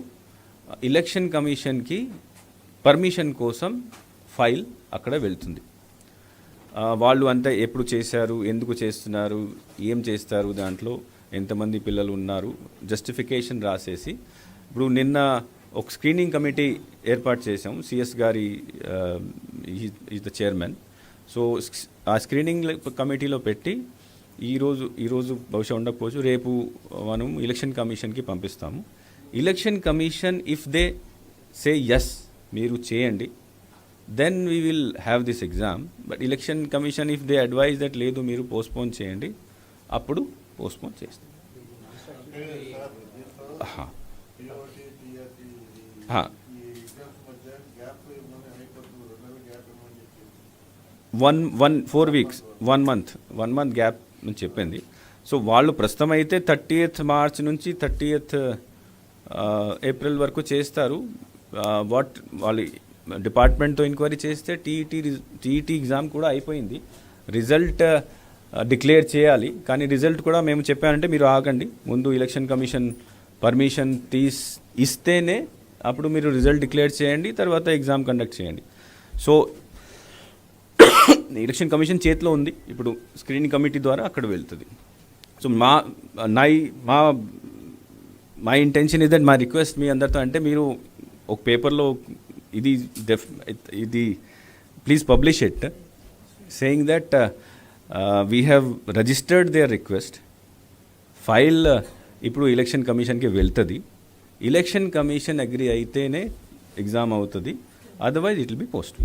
ఎలక్షన్ కమిషన్కి పర్మిషన్ కోసం ఫైల్ అక్కడ వెళ్తుంది. వాళ్ళు అంతా ఎప్పుడు చేశారు, ఎందుకు చేస్తున్నారు, ఏం చేస్తారు, దాంట్లో ఎంతమంది పిల్లలు ఉన్నారు, జస్టిఫికేషన్ రాసేసి ఇప్పుడు నిన్న ఒక స్క్రీనింగ్ కమిటీ ఏర్పాటు చేసాం. CS గారి ఈజ్ ద చైర్మన్. సో ఆ స్క్రీనింగ్ కమిటీలో పెట్టి ఈరోజు బహుశా ఉండకపోవచ్చు, రేపు మనం ఎలక్షన్ కమిషన్కి పంపిస్తాము. Election commission if they say yes మీరు చేయండి, then we will have this exam. But election commission if they advise that లేదు మీరు పోస్ట్పోన్ చేయండి, అప్పుడు పోస్ట్పోన్ చేస్తాం. వన్ 4 weeks 1 month గ్యాప్ అని చెప్పింది. సో వాళ్ళు ప్రస్తుతం అయితే 30th మార్చ్ నుంచి 30th ఏప్రిల్ వరకు చేస్తారు. వాళ్ళు డిపార్ట్మెంట్తో ఎంక్వైరీ చేస్తే టీఈటీ ఎగ్జామ్ కూడా అయిపోయింది. రిజల్ట్ డిక్లేర్ చేయాలి, కానీ రిజల్ట్ కూడా మేము చెప్పానంటే మీరు ఆగండి, ముందు ఎలక్షన్ కమిషన్ పర్మిషన్ ఇస్తేనే అప్పుడు మీరు రిజల్ట్ డిక్లేర్ చేయండి, తర్వాత ఎగ్జామ్ కండక్ట్ చేయండి. సో ఎలక్షన్ కమిషన్ చేతిలో ఉంది, ఇప్పుడు స్క్రీనింగ్ కమిటీ ద్వారా అక్కడ వెళ్తుంది. సో మా ఇంటెన్షన్ ఇస్ దట్, మా రిక్వెస్ట్ మీ అందరితో అంటే మీరు ఒక పేపర్లో ఇది please publish it. saying that we have registered their request. File ఇప్పుడు ఎలక్షన్ కమిషన్కి వెళ్తుంది. ఎలక్షన్ కమిషన్ అగ్రి అయితేనే ఎగ్జామ్ అవుతుంది, otherwise it will be post.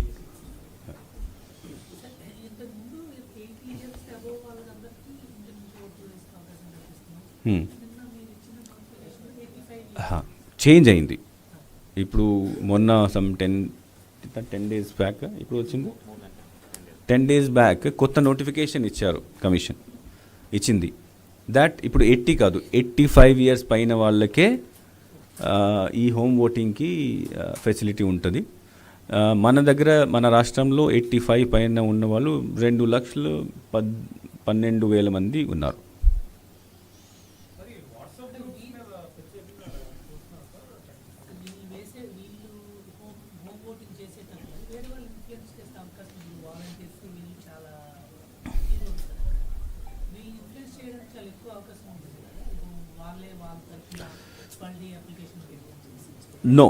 Change అయింది ఇప్పుడు. మొన్న సమ్ 10 days బ్యాక్ ఇప్పుడు వచ్చింది. 10 days బ్యాక్ కొత్త నోటిఫికేషన్ ఇచ్చారు, కమిషన్ ఇచ్చింది. దట్ ఇప్పుడు 80 కాదు, 85 years పైన వాళ్ళకే ఈ హోమ్ ఓటింగ్కి ఫెసిలిటీ ఉంటుంది. మన దగ్గర మన రాష్ట్రంలో 85 పైన ఉన్న వాళ్ళు 2,12,000 మంది ఉన్నారు. No,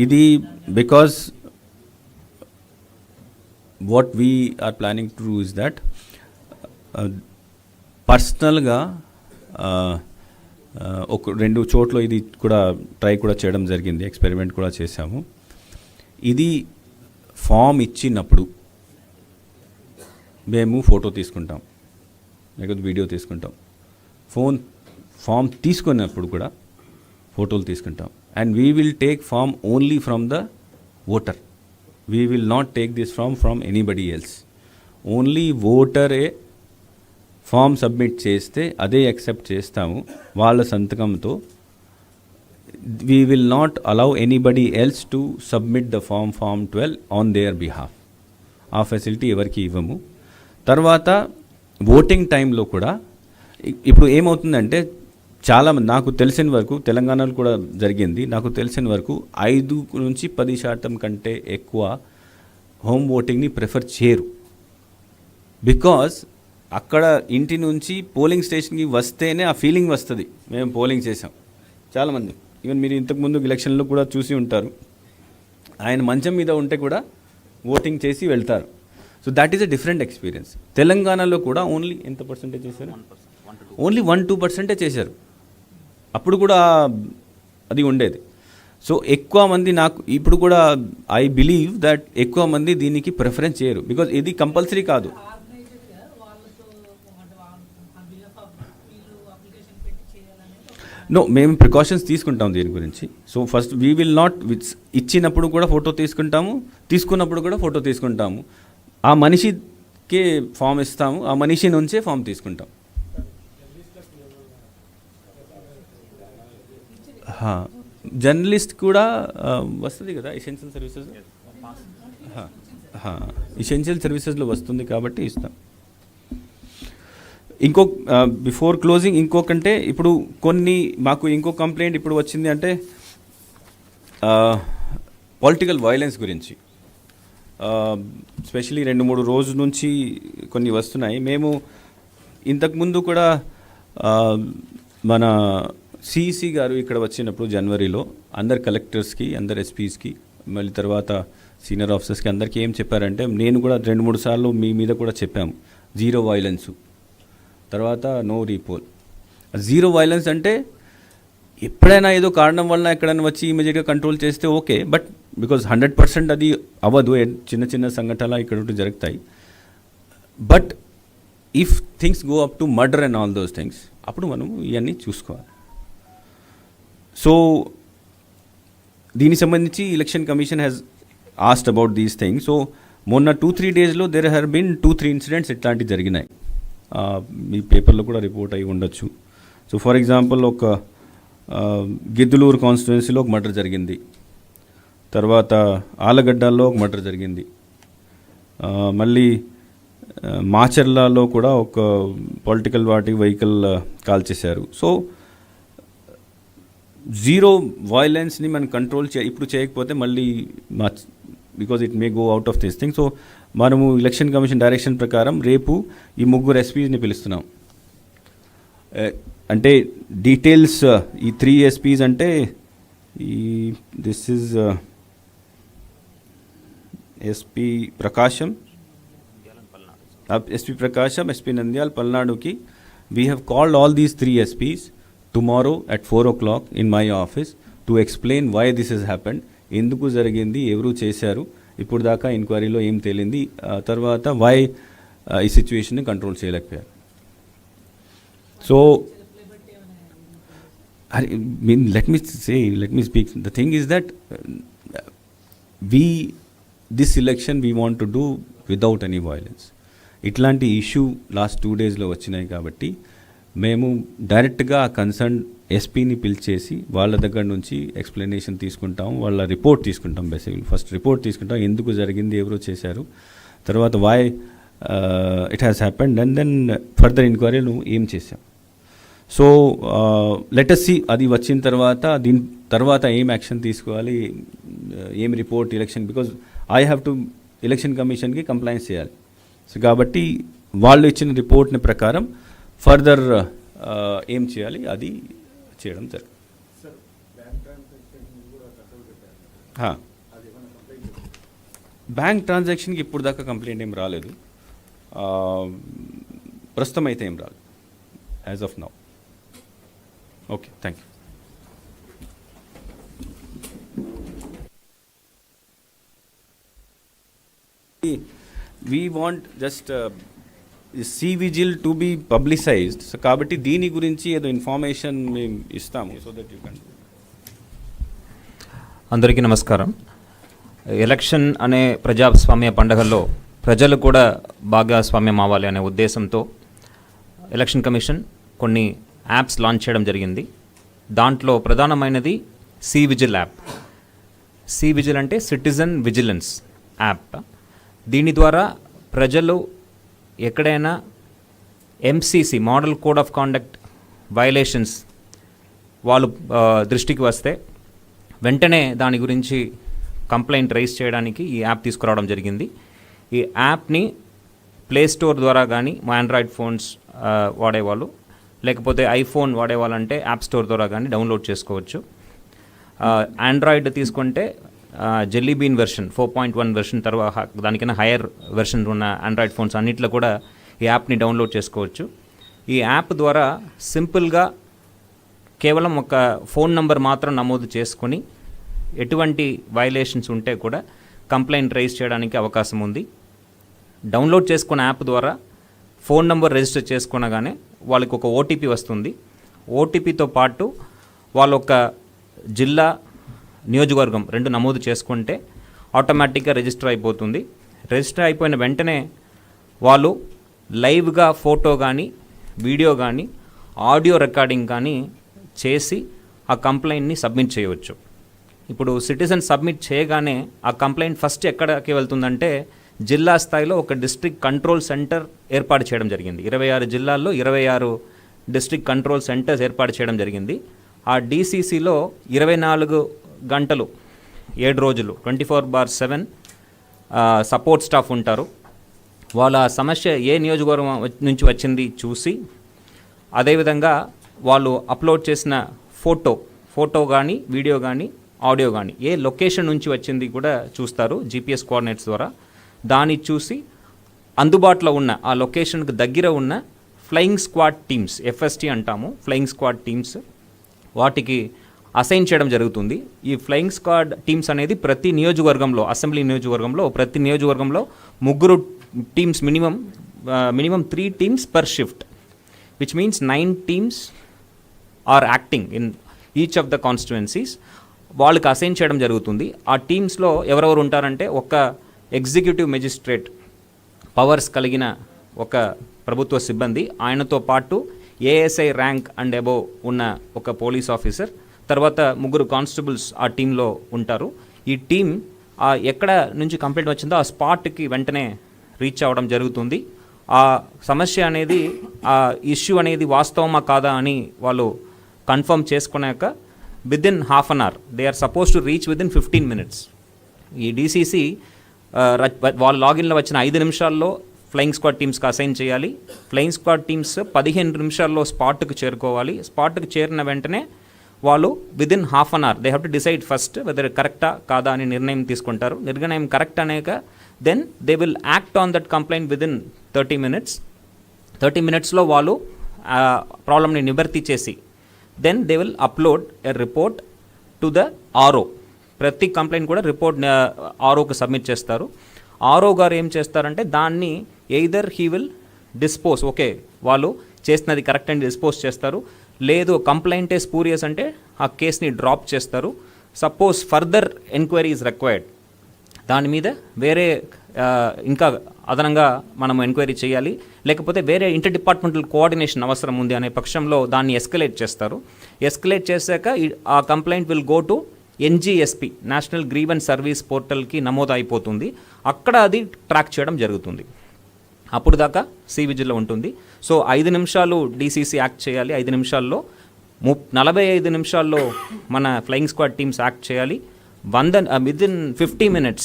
ఇది because what we are planning to do is that పర్సనల్గా ఒక 2 చోట్ల ఇది కూడా ట్రై కూడా చేయడం జరిగింది, ఎక్స్పెరిమెంట్ కూడా చేశాము. ఇది ఫామ్ ఇచ్చినప్పుడు మేము ఫోటో తీసుకుంటాం, లేకపోతే వీడియో తీసుకుంటాం. ఫామ్ తీసుకున్నప్పుడు కూడా ఫోటోలు తీసుకుంటాం. And we will take form only from the voter. We will not take this from anybody else. Only voter form submit చేస్తే అదే యాక్సెప్ట్ చేస్తాము వాళ్ళ సంతకంతో. We will not allow anybody else to submit the form 12 on their behalf. ఆ facility ఎవరికి ఇవ్వము. తర్వాత voting టైంలో కూడా ఇప్పుడు ఏమవుతుందంటే చాలామంది, నాకు తెలిసిన వరకు తెలంగాణలో కూడా జరిగింది, నాకు తెలిసిన వరకు 5 నుంచి 10% కంటే ఎక్కువ హోమ్ ఓటింగ్ని ప్రిఫర్ చేయరు. బికాజ్ అక్కడ ఇంటి నుంచి పోలింగ్ స్టేషన్కి వస్తేనే ఆ ఫీలింగ్ వస్తుంది, మేము పోలింగ్ చేసాం. చాలామంది ఈవెన్ మీరు ఇంతకుముందు ఎలక్షన్లో కూడా చూసి ఉంటారు, ఆయన మంచం మీద ఉంటే కూడా ఓటింగ్ చేసి వెళ్తారు. So that is a different experience. తెలంగాణలో కూడా ఓన్లీ ఎంత పర్సెంటేజ్ చేశారు? ఓన్లీ 1-2% చేశారు. అప్పుడు కూడా అది ఉండేది. సో ఎక్కువ మంది, నాకు ఇప్పుడు కూడా ఐ బిలీవ్ దట్ ఎక్కువ మంది దీనికి ప్రిఫరెన్స్ చేయరు, బికాజ్ ఇది కంపల్సరీ కాదు. నో, మేము ప్రికాషన్స్ తీసుకుంటాం దీని గురించి. So first we will not, ఇచ్చినప్పుడు కూడా ఫోటో తీసుకుంటాము, తీసుకున్నప్పుడు కూడా ఫోటో తీసుకుంటాము. ఆ మనిషికే ఫామ్ ఇస్తాము, ఆ మనిషి నుంచే ఫామ్ తీసుకుంటాం. జర్నలిస్ట్ కూడా వస్తుంది కదా ఎసెన్షియల్ సర్వీసెస్, ఎసెన్షియల్ సర్వీసెస్లో వస్తుంది కాబట్టి ఇస్తాం. ఇంకో బిఫోర్ క్లోజింగ్ ఇంకొకంటే ఇప్పుడు కొన్ని మాకు ఇంకో కంప్లైంట్ ఇప్పుడు వచ్చింది అంటే పొలిటికల్ వైలెన్స్ గురించి. స్పెషలీ 2-3 రోజుల నుంచి కొన్ని వస్తున్నాయి. మేము ఇంతకుముందు కూడా మన సిఈసి గారు ఇక్కడ వచ్చినప్పుడు జనవరిలో అందరు కలెక్టర్స్కి, అందరు ఎస్పీస్కి, మళ్ళీ తర్వాత సీనియర్ ఆఫీసర్స్కి అందరికీ ఏం చెప్పారంటే, నేను కూడా 2-3 సార్లు మీ మీద కూడా చెప్పాము, జీరో వైలెన్సు, తర్వాత నో రీపోల్. జీరో వైలెన్స్ అంటే ఎప్పుడైనా ఏదో కారణం వలన ఎక్కడైనా వచ్చి ఇమీడియట్గా కంట్రోల్ చేస్తే ఓకే, బట్ బికాజ్ 100% అది అవ్వదు, చిన్న చిన్న సంఘటనలు ఇక్కడ జరుగుతాయి. But if things go up to murder and all those things, అప్పుడు మనం ఇవన్నీ చూసుకోవాలి. సో దీనికి సంబంధించి election commission has asked about these things. So మొన్న 2-3 డేస్లో దెర్ హ్యావ్ బీన్ 2-3 ఇన్సిడెంట్స్ ఇట్లాంటివి జరిగినాయి. మీ పేపర్లో కూడా రిపోర్ట్ అయి ఉండొచ్చు. సో ఫర్ ఎగ్జాంపుల్ ఒక గిద్దలూరు కాన్స్టిట్యుయెన్సీలో ఒక మర్డర్ జరిగింది, తర్వాత ఆలగడ్డల్లో ఒక మర్డర్ జరిగింది, మళ్ళీ మాచర్లలో కూడా ఒక పొలిటికల్ పార్టీ వెహికల్ కాల్చేశారు. సో జీరో వైలెన్స్ని మనం కంట్రోల్ ఇప్పుడు చేయకపోతే మళ్ళీ because it may go out of this thing. So మనము ఎలక్షన్ కమిషన్ డైరెక్షన్ ప్రకారం రేపు ఈ 3 ఎస్పీస్ని పిలుస్తున్నాం. అంటే డీటెయిల్స్ ఈ 3 ఎస్పీస్ అంటే this is SP Prakasam, SP Prakasham, SP Nandyal, Palnaduki. We have called all these 3 SPs tomorrow at 4 o'clock in my office to explain why this has happened. ఎందుకు జరిగింది, ఎవరు చేశారు, ఇప్పుడు దాకా ఎంక్వైరీలో ఏం తేలింది, తర్వాత వై ఈ సిచ్యువేషన్ని కంట్రోల్ చేయలేకపోయారు. So let me speak. The thing is that this election we want to do without any violence. ఇట్లాంటి ఇష్యూ లాస్ట్ 2 daysలో వచ్చినాయి కాబట్టి మేము డైరెక్ట్గా ఆ కన్సర్న్ ఎస్పీని పిలిచేసి వాళ్ళ దగ్గర నుంచి ఎక్స్ప్లెనేషన్ తీసుకుంటాం, వాళ్ళ రిపోర్ట్ తీసుకుంటాం. బేసిక్లీ ఫస్ట్ రిపోర్ట్ తీసుకుంటాం, ఎందుకు జరిగింది, ఎవరు చేశారు, తర్వాత why it has happened, and then further ఎంక్వైరీలు ఏం చేసాం. సో లెట్ us see అది వచ్చిన తర్వాత దీని తర్వాత ఏం యాక్షన్ తీసుకోవాలి, ఏం report election, because I have to election కమిషన్కి కంప్లైంట్ చేయాలి. సో కాబట్టి వాళ్ళు ఇచ్చిన రిపోర్ట్ని ప్రకారం ఫర్దర్ ఏం చేయాలి అది చేయడం జరుగుతుంది. బ్యాంక్ ట్రాన్సాక్షన్కి ఇప్పుడు దాకా కంప్లైంట్ ఏం రాలేదు, ప్రస్తుతం అయితే ఏం రాలేదు as of now. Okay, thank you. We want just C-Vigil to be publicised. So కాబట్టి దీని గురించి ఏదో ఇన్ఫర్మేషన్ మేము ఇస్తాము, సో దట్ యూ కెన్. అందరికీ నమస్కారం. ఎలక్షన్ అనే ప్రజాస్వామ్య పండుగల్లో ప్రజలు కూడా భాగస్వామ్యం అవ్వాలి అనే ఉద్దేశంతో ఎలక్షన్ కమిషన్ కొన్ని యాప్స్ లాంచ్ చేయడం జరిగింది. దాంట్లో ప్రధానమైనది C-Vigil యాప్. C-Vigil అంటే సిటిజన్ విజిలెన్స్ యాప్. దీని ద్వారా ప్రజలు ఎక్కడైనా MCC model code of conduct violations వాళ్ళు దృష్టికి వస్తే వెంటనే దాని గురించి కంప్లైంట్ రైజ్ చేయడానికి ఈ యాప్ తీసుకురావడం జరిగింది. ఈ యాప్ని ప్లే స్టోర్ ద్వారా కానీ మా ఆండ్రాయిడ్ ఫోన్స్ వాడేవాళ్ళు, లేకపోతే ఐఫోన్ వాడేవాళ్ళంటే యాప్ స్టోర్ ద్వారా కానీ డౌన్లోడ్ చేసుకోవచ్చు. ఆండ్రాయిడ్ తీసుకుంటే జెల్లీ బీన్ వెర్షన్ 4.1 వెర్షన్ తర్వాత దానికైనా హైయర్ వెర్షన్ ఉన్న ఆండ్రాయిడ్ ఫోన్స్ అన్నిట్లో కూడా ఈ యాప్ని డౌన్లోడ్ చేసుకోవచ్చు. ఈ యాప్ ద్వారా సింపుల్గా కేవలం ఒక ఫోన్ నంబర్ మాత్రం నమోదు చేసుకొని ఎటువంటి వైలేషన్స్ ఉంటే కూడా కంప్లైంట్ రైజ్ చేయడానికి అవకాశం ఉంది. డౌన్లోడ్ చేసుకున్న యాప్ ద్వారా ఫోన్ నంబర్ రిజిస్టర్ చేసుకునగానే వాళ్ళకి ఒక OTP వస్తుంది. OTPతో పాటు వాళ్ళ ఒక జిల్లా, నియోజకవర్గం 2 నమోదు చేసుకుంటే ఆటోమేటిక్గా రిజిస్టర్ అయిపోతుంది. రిజిస్టర్ అయిపోయిన వెంటనే వాళ్ళు లైవ్గా ఫోటో కానీ, వీడియో కానీ, ఆడియో రికార్డింగ్ కానీ చేసి ఆ కంప్లైంట్ని సబ్మిట్ చేయవచ్చు. ఇప్పుడు సిటిజన్ సబ్మిట్ చేయగానే ఆ కంప్లైంట్ ఫస్ట్ ఎక్కడికి వెళ్తుందంటే జిల్లా స్థాయిలో ఒక డిస్ట్రిక్ట్ కంట్రోల్ సెంటర్ ఏర్పాటు చేయడం జరిగింది. 26 జిల్లాల్లో 26 డిస్ట్రిక్ట్ కంట్రోల్ సెంటర్స్ ఏర్పాటు చేయడం జరిగింది. ఆ DCCలో 24 గంటలు 7 రోజులు 24/7 సపోర్ట్ స్టాఫ్ ఉంటారు. వాళ్ళ సమస్య ఏ నియోజకవర్గం నుంచి వచ్చింది చూసి, అదేవిధంగా వాళ్ళు అప్లోడ్ చేసిన ఫోటో కానీ, వీడియో కానీ, ఆడియో కానీ ఏ లొకేషన్ నుంచి వచ్చింది కూడా చూస్తారు GPS కోఆర్డినేట్స్ ద్వారా. దాన్ని చూసి అందుబాటులో ఉన్న ఆ లొకేషన్కి దగ్గర ఉన్న ఫ్లయింగ్ స్క్వాడ్ టీమ్స్, FST అంటాము, ఫ్లయింగ్ స్క్వాడ్ టీమ్స్, వాటికి అసైన్ చేయడం జరుగుతుంది. ఈ ఫ్లయింగ్ స్క్వాడ్ టీమ్స్ అనేది ప్రతి నియోజకవర్గంలో, అసెంబ్లీ నియోజకవర్గంలో ప్రతి నియోజకవర్గంలో 3 teams, minimum 3 teams per shift, which means 9 teams are acting in each of the constituencies. వాళ్ళకి అసైన్ చేయడం జరుగుతుంది. ఆ టీమ్స్లో ఎవరెవరు ఉంటారంటే ఒక ఎగ్జిక్యూటివ్ మెజిస్ట్రేట్ పవర్స్ కలిగిన ఒక ప్రభుత్వ సిబ్బంది, ఆయనతో పాటు ASI ర్యాంక్ అండ్ అబోవ్ ఉన్న ఒక పోలీస్ ఆఫీసర్, తర్వాత 3 కానిస్టేబుల్స్ ఆ టీంలో ఉంటారు. ఈ టీం ఎక్కడ నుంచి కంప్లైంట్ వచ్చిందో ఆ స్పాట్కి వెంటనే రీచ్ అవ్వడం జరుగుతుంది. ఆ సమస్య అనేది, ఆ ఇష్యూ అనేది వాస్తవమా కాదా అని వాళ్ళు కన్ఫర్మ్ చేసుకున్నాక within half an hour they are supposed to reach within 15 minutes. ఈ DCC వాళ్ళ లాగిన్లో వచ్చిన 5 నిమిషాల్లో ఫ్లయింగ్ స్క్వాడ్ టీమ్స్కి అసైన్ చేయాలి. ఫ్లయింగ్ స్క్వాడ్ టీమ్స్ 15 నిమిషాల్లో స్పాట్కి చేరుకోవాలి. స్పాట్కి చేరిన వెంటనే వాళ్ళు within half an hour they have to decide first whether కరెక్టా కాదా అని నిర్ణయం తీసుకుంటారు. నిర్ణయం కరెక్ట్ అనేక then they will act on that complaint within 30 minutesలో వాళ్ళు ప్రాబ్లమ్ని నివర్తి చేసి then they will upload a report to the RO. ప్రతి కంప్లైంట్ కూడా రిపోర్ట్ ఆర్ఓకి సబ్మిట్ చేస్తారు. ఆర్ఓ గారు ఏం చేస్తారంటే దాన్ని either he will dispose, okay వాళ్ళు చేసినది కరెక్ట్ అని డిస్పోజ్ చేస్తారు, లేదు కంప్లైంటే స్పూరియస్ అంటే ఆ కేసుని డ్రాప్ చేస్తారు. Suppose further enquiry is required, దాని మీద వేరే ఇంకా అదనంగా మనం ఎంక్వైరీ చేయాలి, లేకపోతే వేరే ఇంటర్ డిపార్ట్మెంటల్ కోఆర్డినేషన్ అవసరం ఉంది అనే పక్షంలో దాన్ని ఎస్కలేట్ చేస్తారు. ఎస్కలేట్ చేశాక ఆ complaint will go to NGSP, national grievance service పోర్టల్కి నమోదు అయిపోతుంది. అక్కడ అది ట్రాక్ చేయడం జరుగుతుంది. అప్పుడు దాకా సి విజిల్లో ఉంటుంది. సో 5 నిమిషాలు డీసీసీ యాక్ట్ చేయాలి, 5 నిమిషాల్లో 45 నిమిషాల్లో మన ఫ్లయింగ్ స్క్వాడ్ టీమ్స్ యాక్ట్ చేయాలి. విదిన్ 50 minutes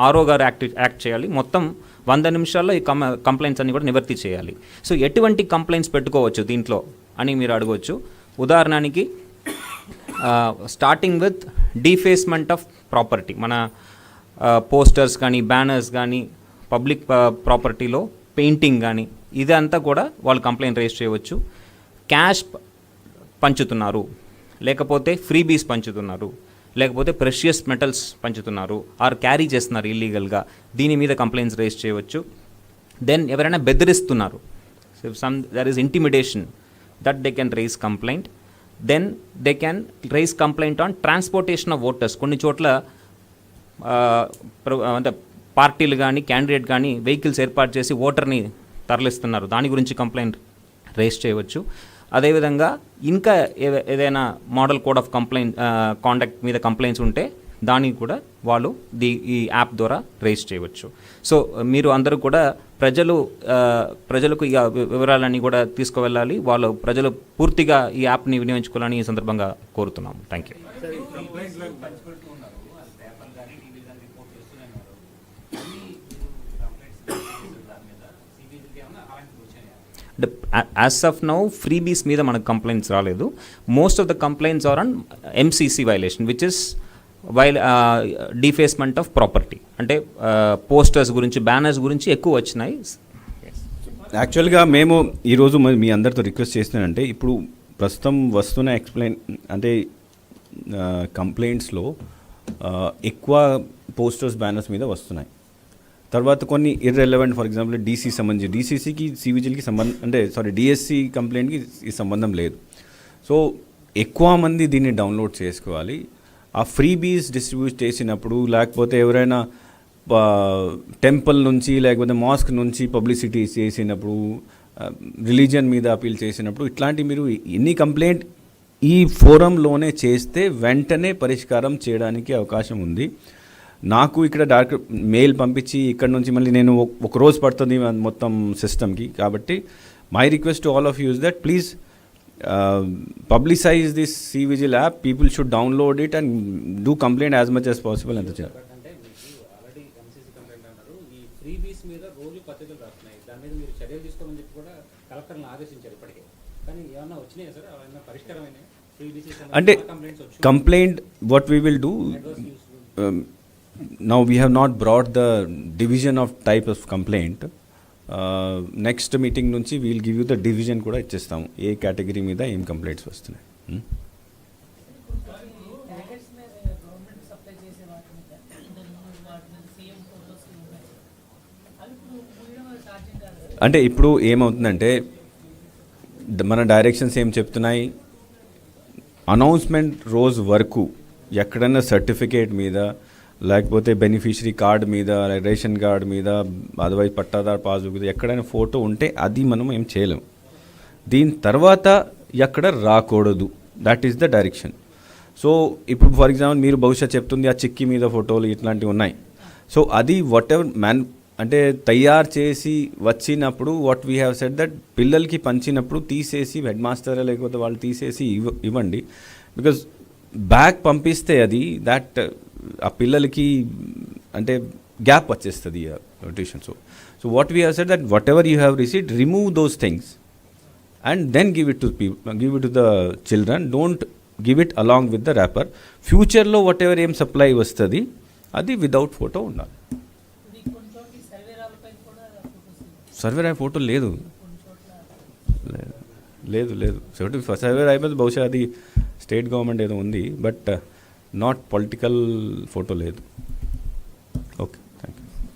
ఆర్ఓ గారు యాక్ట్ చేయాలి. మొత్తం 100 నిమిషాల్లో ఈ కంప్లైంట్స్ అన్ని కూడా నివర్తి చేయాలి. సో ఎటువంటి కంప్లైంట్స్ పెట్టుకోవచ్చు దీంట్లో అని మీరు అడగవచ్చు. ఉదాహరణకి స్టార్టింగ్ విత్ డీఫేస్మెంట్ ఆఫ్ ప్రాపర్టీ, మన పోస్టర్స్ కానీ బ్యానర్స్ కానీ పబ్లిక్ ప్రాపర్టీలో పెయింటింగ్ కానీ ఇదంతా కూడా వాళ్ళు కంప్లైంట్ రేజ్ చేయవచ్చు. క్యాష్ పంచుతున్నారు, లేకపోతే ఫ్రీబీస్ పంచుతున్నారు, లేకపోతే ప్రెషియస్ మెటల్స్ పంచుతున్నారు, ఆర్ క్యారీ చేస్తున్నారు ఇల్లీగల్గా, దీని మీద కంప్లైంట్స్ రేజ్ చేయవచ్చు. దెన్ ఎవరైనా బెదిరిస్తున్నారు, there is intimidation, that they can raise complaint. Then they can raise complaint on transportation of voters. కొన్ని చోట్ల అంటే పార్టీలు కానీ క్యాండిడేట్ కానీ వెహికల్స్ ఏర్పాటు చేసి ఓటర్ని తరలిస్తున్నారు, దాని గురించి కంప్లైంట్ రేజ్ చేయవచ్చు. అదేవిధంగా ఇంకా ఏదైనా మోడల్ కోడ్ ఆఫ్ కాండక్ట్ మీద కంప్లైంట్స్ ఉంటే దానికి కూడా వాళ్ళు ఈ యాప్ ద్వారా రేజ్ చేయవచ్చు. సో మీరు అందరూ కూడా ప్రజలకు ఈ వివరాలన్నీ కూడా తీసుకువెళ్ళాలి. ప్రజలు పూర్తిగా ఈ యాప్ని వినియోగించుకోవాలని ఈ సందర్భంగా కోరుతున్నాము. Thank you. అంటే యాజ్ ఆఫ్ నౌ ఫ్రీబీస్ మీద మనకు కంప్లైంట్స్ రాలేదు. Most of the complaints are on MCC violation, which is defacement of property. అంటే పోస్టర్స్ గురించి, బ్యానర్స్ గురించి ఎక్కువ వచ్చినాయి. యాక్చువల్గా మేము ఈరోజు మీ అందరితో రిక్వెస్ట్ చేస్తున్నానంటే, ఇప్పుడు ప్రస్తుతం వస్తున్న అంటే కంప్లైంట్స్లో ఎక్కువ పోస్టర్స్ బ్యానర్స్ మీద వస్తున్నాయి. తర్వాత కొన్ని ఇర్రెలవెంట్, ఫర్ ఎగ్జాంపుల్ డీసీసీకి సివిజిల్కి సంబంధం, అంటే డిఎస్సి కంప్లైంట్కి ఈ సంబంధం లేదు. సో ఎక్కువ మంది దీన్ని డౌన్లోడ్ చేసుకోవాలి. ఆ ఫ్రీబీస్ డిస్ట్రిబ్యూట్ చేసినప్పుడు, లేకపోతే ఎవరైనా టెంపుల్ నుంచి లేకపోతే మాస్క్ నుంచి పబ్లిసిటీ చేసినప్పుడు, రిలీజియన్ మీద అపీల్ చేసినప్పుడు, ఇట్లాంటి మీరు ఎన్ని కంప్లైంట్ ఈ ఫోరంలోనే చేస్తే వెంటనే పరిష్కారం చేయడానికి అవకాశం ఉంది. నాకు ఇక్కడ డైరెక్ట్ మెయిల్ పంపించి ఇక్కడ నుంచి మళ్ళీ నేను ఒక రోజు పడుతుంది మొత్తం సిస్టమ్కి. కాబట్టి my request to all of you is that please publicise this C vigil app. People should download it and do complaint as much as possible. ఎంత చేయాలి అంటే మీకు ఆల్రెడీ ఎంసీసీ కంప్లైంట్ అన్నారు, ఈ ఫ్రీబీస్ మీద రోజు పత్రికలు రాస్తున్నాయి, దాని మీద మీరు చర్యలు తీసుకోమని చెప్పి కూడా కలెక్టర్ని ఆదేశించారు ఇప్పటికే. కానీ ఏమన్నా వచ్చినాయా సార్, ఏమన్నా పరిష్కారమైన అంటే complaint what we will do now we have not brought the division of type of complaint. Next meeting nunchi we will give you the division kuda ichchestamu A category మీద ఏం కంప్లైంట్స్ వస్తున్నాయి. అంటే ఇప్పుడు ఏమవుతుందంటే మన directions ఏం చెప్తున్నాయి, announcement రోజు వరకు ఎక్కడైనా సర్టిఫికేట్ మీద, లేకపోతే బెనిఫిషరీ కార్డ్ మీద, రేషన్ కార్డ్ మీద, అదర్వైజ్ పట్టాదార్ పాస్బుక్ మీద ఎక్కడైనా ఫోటో ఉంటే అది మనం ఏం చేయలేం. దీని తర్వాత ఎక్కడ రాకూడదు, that is the direction. So ఇప్పుడు ఫర్ ఎగ్జాంపుల్ మీరు బహుశా చెప్తుంది ఆ చిక్కీ మీద ఫోటోలు ఇట్లాంటివి ఉన్నాయి. సో అది వాట్ ఎవర్ అంటే తయారు చేసి వచ్చినప్పుడు what we have said that పిల్లలకి పంచినప్పుడు తీసేసి హెడ్ మాస్టర్ లేకపోతే వాళ్ళు తీసేసి ఇవ్వండి. బికాజ్ బ్యాక్ పంపిస్తే అది దట్ ఆ పిల్లలకి అంటే గ్యాప్ వచ్చేస్తుంది tuition. So what we have said that whatever you have received remove those things and then give it to the children. Don't give it along with the wrapper. ఫ్యూచర్లో whatever ఏం supply వస్తుంది అది without photo ఉండాలి. సర్వేరాయ్ photo లేదు. లేదు లేదు సర్వేరాయ్ మీద బహుశా అది స్టేట్ గవర్నమెంట్ ఏదో ఉంది, బట్ నాట్ పొలిటికల్ ఫోటో లేదు. ఓకే.